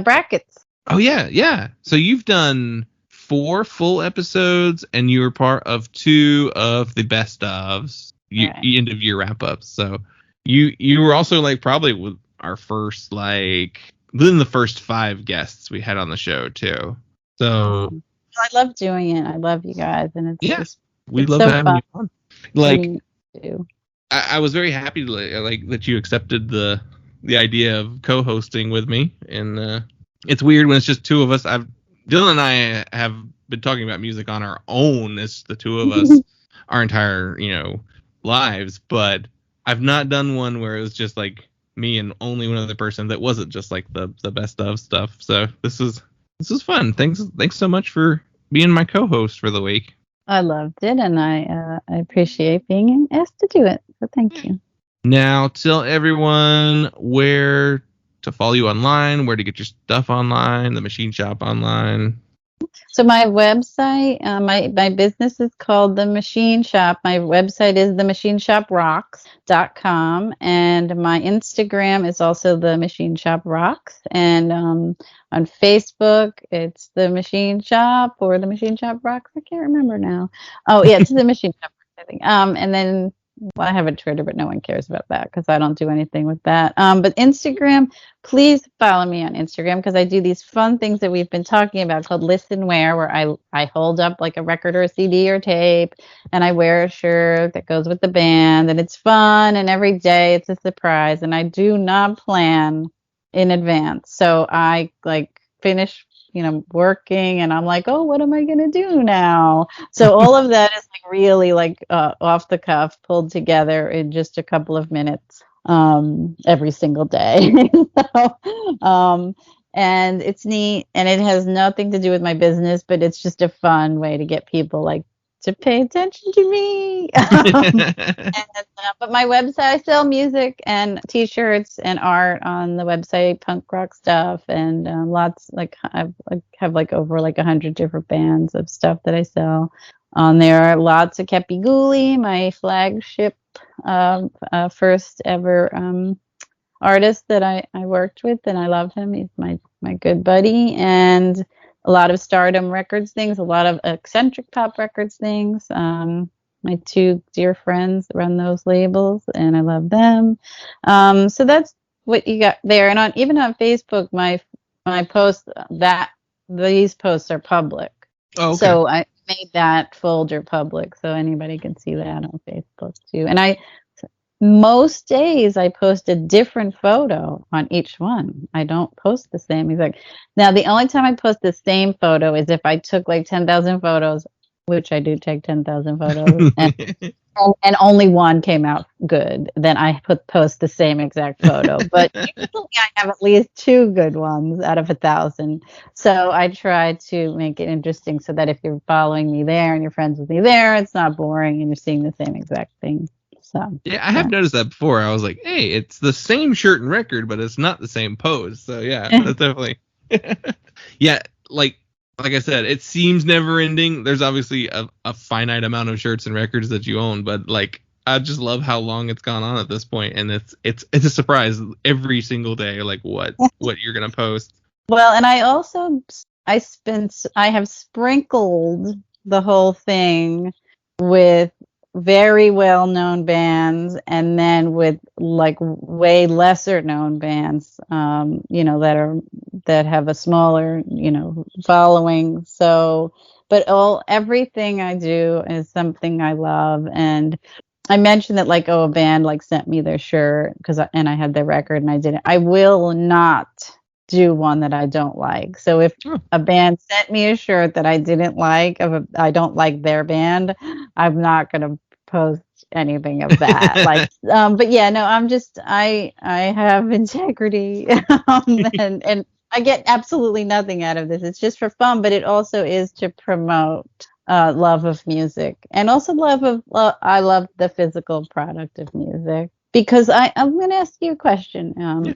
brackets. Oh yeah. So you've done 4 full episodes, and you were part of 2 of the best ofs, end of year wrap ups. So you were also like probably our first, like, within the first 5 guests we had on the show, too. So I love doing it. I love you guys, and it's just we it's love so having you on. Like, to I was very happy to, like that you accepted the idea of co-hosting with me, and it's weird when it's just 2 of us. Dylan and I have been talking about music on our own as the 2 of us our entire lives, but I've not done one where it was just like me and only one other person that wasn't just like the best of stuff. So this was fun. Thanks so much for being my co-host for the week. I loved it, and I appreciate being asked to do it. So thank you. Now tell everyone where to follow you online, where to get your stuff online, the machine shop online. So my website, my business is called The Machine Shop. My website is themachineshoprocks.com, and my Instagram is also The Machine Shop Rocks. And on Facebook, it's The Machine Shop or The Machine Shop Rocks. I can't remember now. Oh yeah, it's The Machine Shop Rocks, I think. And then I have a Twitter, but no one cares about that because I don't do anything with that. But Instagram, please follow me on Instagram because I do these fun things that we've been talking about called Listen Wear, where I hold up like a record or a CD or tape, and I wear a shirt that goes with the band, and it's fun, and every day it's a surprise, and I do not plan in advance. So I like finish working, and I'm like, oh, what am I gonna do now? So all of that is like really like off the cuff, pulled together in just a couple of minutes every single day. And it's neat, and it has nothing to do with my business, but it's just a fun way to get people like to pay attention to me. But my website, I sell music and t-shirts and art on the website, punk rock stuff, and lots, like I have like over like 100 different bands of stuff that I sell on there. Lots of Kepi Ghoulie, my flagship first ever artist that I worked with, and I love him. He's my good buddy. And a lot of Stardom Records things, a lot of Eccentric Pop Records things. My 2 dear friends run those labels, and I love them. So that's what you got there. And even on Facebook, my posts, these posts are public. Oh, okay. So I made that folder public, so anybody can see that on Facebook too. And most days I post a different photo on each one. I don't post the same exact. Now, the only time I post the same photo is if I took like 10,000 photos, which I do take 10,000 photos, and only one came out good. Then I post the same exact photo. But usually I have at least 2 good ones out of 1,000. So I try to make it interesting so that if you're following me there and you're friends with me there, it's not boring and you're seeing the same exact thing. So, yeah, I have noticed that before. I was like, hey, it's the same shirt and record, but it's not the same pose. So yeah, that's definitely. Yeah, like I said, it seems never ending. There's obviously a finite amount of shirts and records that you own, but like I just love how long it's gone on at this point, and it's a surprise every single day, like what you're gonna post. Well, and I have sprinkled the whole thing with very well-known bands, and then with like way lesser known bands, that have a smaller, following. So, but everything I do is something I love. And I mentioned that like, a band like sent me their shirt and I had their record and I didn't. I will not do one that I don't like. So if a band sent me a shirt that I didn't like, I don't like their band, I'm not going to post anything of that. Like, but yeah, no, I have integrity, and I get absolutely nothing out of this. It's just for fun, but it also is to promote love of music, and also I love the physical product of music. Because I'm going to ask you a question.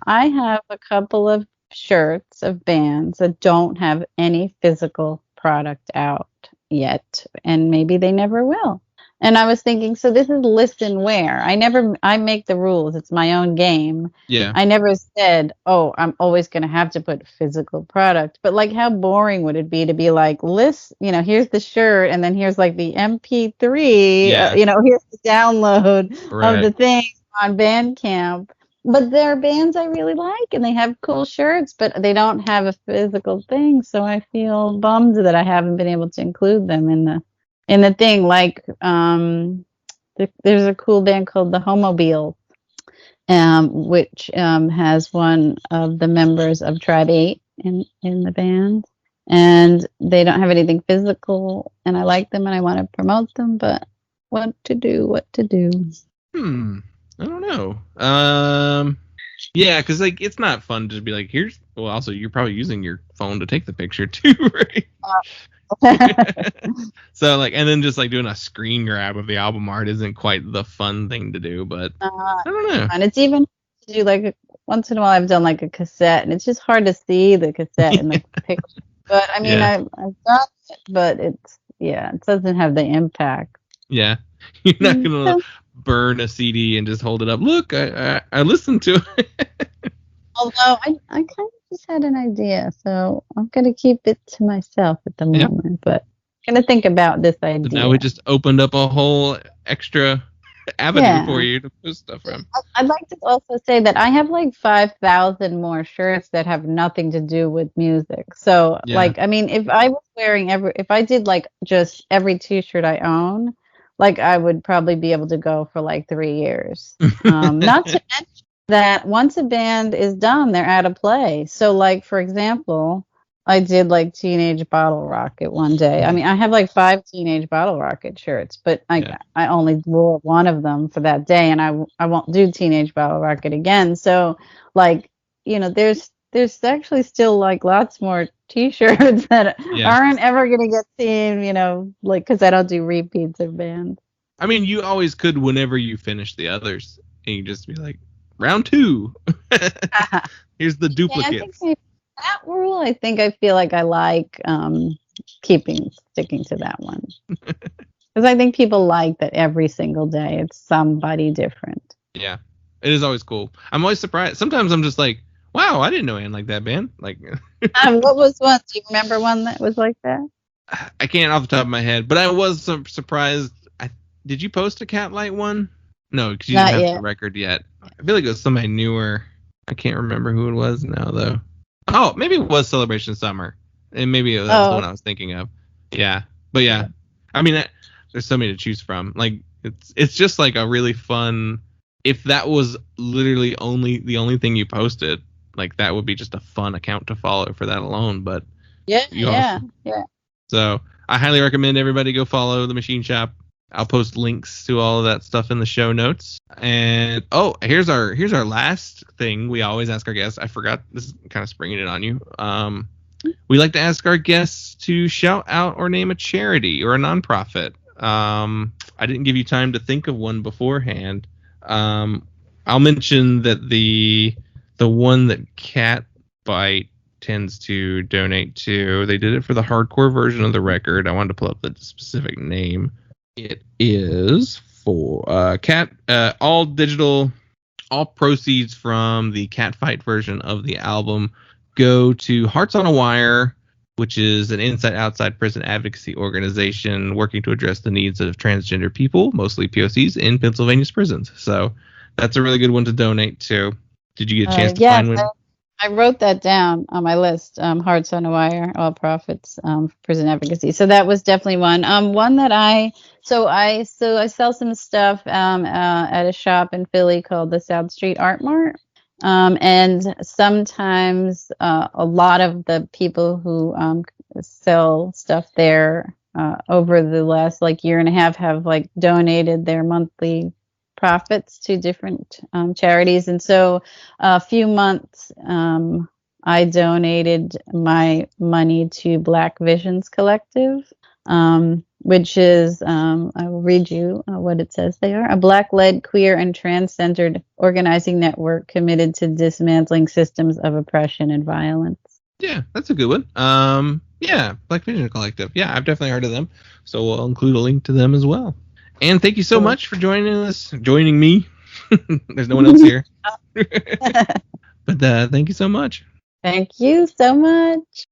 I have a couple of shirts of bands that don't have any physical product out yet, and maybe they never will. And I was thinking, so this is listen wear. I make the rules. It's my own game. Yeah. I never said, oh, I'm always going to have to put physical product. But like, how boring would it be to be like, here's the shirt, and then here's like the MP3, here's the download of the thing on Bandcamp. but there are bands I really like, and they have cool shirts, but they don't have a physical thing. So I feel bummed that I haven't been able to include them in the thing. Like, there's a cool band called the Homobile, which has one of the members of Tribe 8 in the band. And they don't have anything physical, and I like them and I want to promote them, but what to do? I don't know. Yeah, because like it's not fun to be like, here's. Well, also you're probably using your phone to take the picture too, right? So like, and then just like doing a screen grab of the album art isn't quite the fun thing to do, but I don't know. And it's even to do like once in a while I've done like a cassette, and it's just hard to see the cassette in the picture. But I mean, I've done it, but it doesn't have the impact. Yeah, you're not gonna burn a CD and just hold it up. Look, I listened to it. Although I kind of just had an idea, so I'm gonna keep it to myself at the moment. But I'm gonna think about this idea. So now we just opened up a whole extra avenue for you to post stuff from. I'd like to also say that I have like 5,000 more shirts that have nothing to do with music. So like, I mean, if I was wearing if I did like just every t-shirt I own, like I would probably be able to go for like 3 years. Not to mention that once a band is done, they're out of play. So like, for example, I did like Teenage Bottle Rocket one day. I mean, I have like 5 Teenage Bottle Rocket shirts, but I only wore one of them for that day, and I won't do Teenage Bottle Rocket again. So like, you know, there's actually still like lots more t-shirts that aren't ever going to get seen, you know, like, because I don't do repeats of bands. I mean, you always could whenever you finish the others, and you just be like, round 2. Here's the duplicates. That rule, I think I feel like I like sticking to that one. Because I think people like that every single day it's somebody different. Yeah, it is always cool. I'm always surprised. Sometimes I'm just like, wow, I didn't know Ann liked that band. Like, what was one? Do you remember one that was like that? I can't off the top of my head, but I was surprised. Did you post a Catlite one? No, because you didn't have the record yet. I feel like it was somebody newer. I can't remember who it was now, though. Oh, maybe it was Celebration Summer. And maybe that was the one I was thinking of. Yeah. But yeah. I mean, there's so many to choose from. Like, it's just like a really fun. If that was literally the only thing you posted, like that would be just a fun account to follow for that alone. But yeah. So I highly recommend everybody go follow the Machine Shop. I'll post links to all of that stuff in the show notes. And here's our last thing we always ask our guests. I forgot, this is kind of springing it on you. We like to ask our guests to shout out or name a charity or a nonprofit. I didn't give you time to think of one beforehand. I'll mention that the one that Catbite tends to donate to, they did it for the hardcore version of the record. I wanted to pull up the specific name. It is for all digital, all proceeds from the Catfight version of the album go to Hearts on a Wire, which is an inside-outside prison advocacy organization working to address the needs of transgender people, mostly POCs, in Pennsylvania's prisons. So that's a really good one to donate to. Did you get a chance to find one? I wrote that down on my list. Hearts on a Wire, all profits, prison advocacy. So that was definitely one. One that I sell some stuff at a shop in Philly called the South Street Art Mart. And sometimes a lot of the people who sell stuff there over the last like year and a half have like donated their monthly profits to different charities. And so a few months I donated my money to Black Visions Collective, which is, I will read you what it says they are, a Black-led, queer, and trans-centered organizing network committed to dismantling systems of oppression and violence. Yeah, that's a good one. Yeah, Black Vision Collective. Yeah, I've definitely heard of them. So we'll include a link to them as well. And thank you so much for joining me. There's no one else here. But thank you so much. Thank you so much.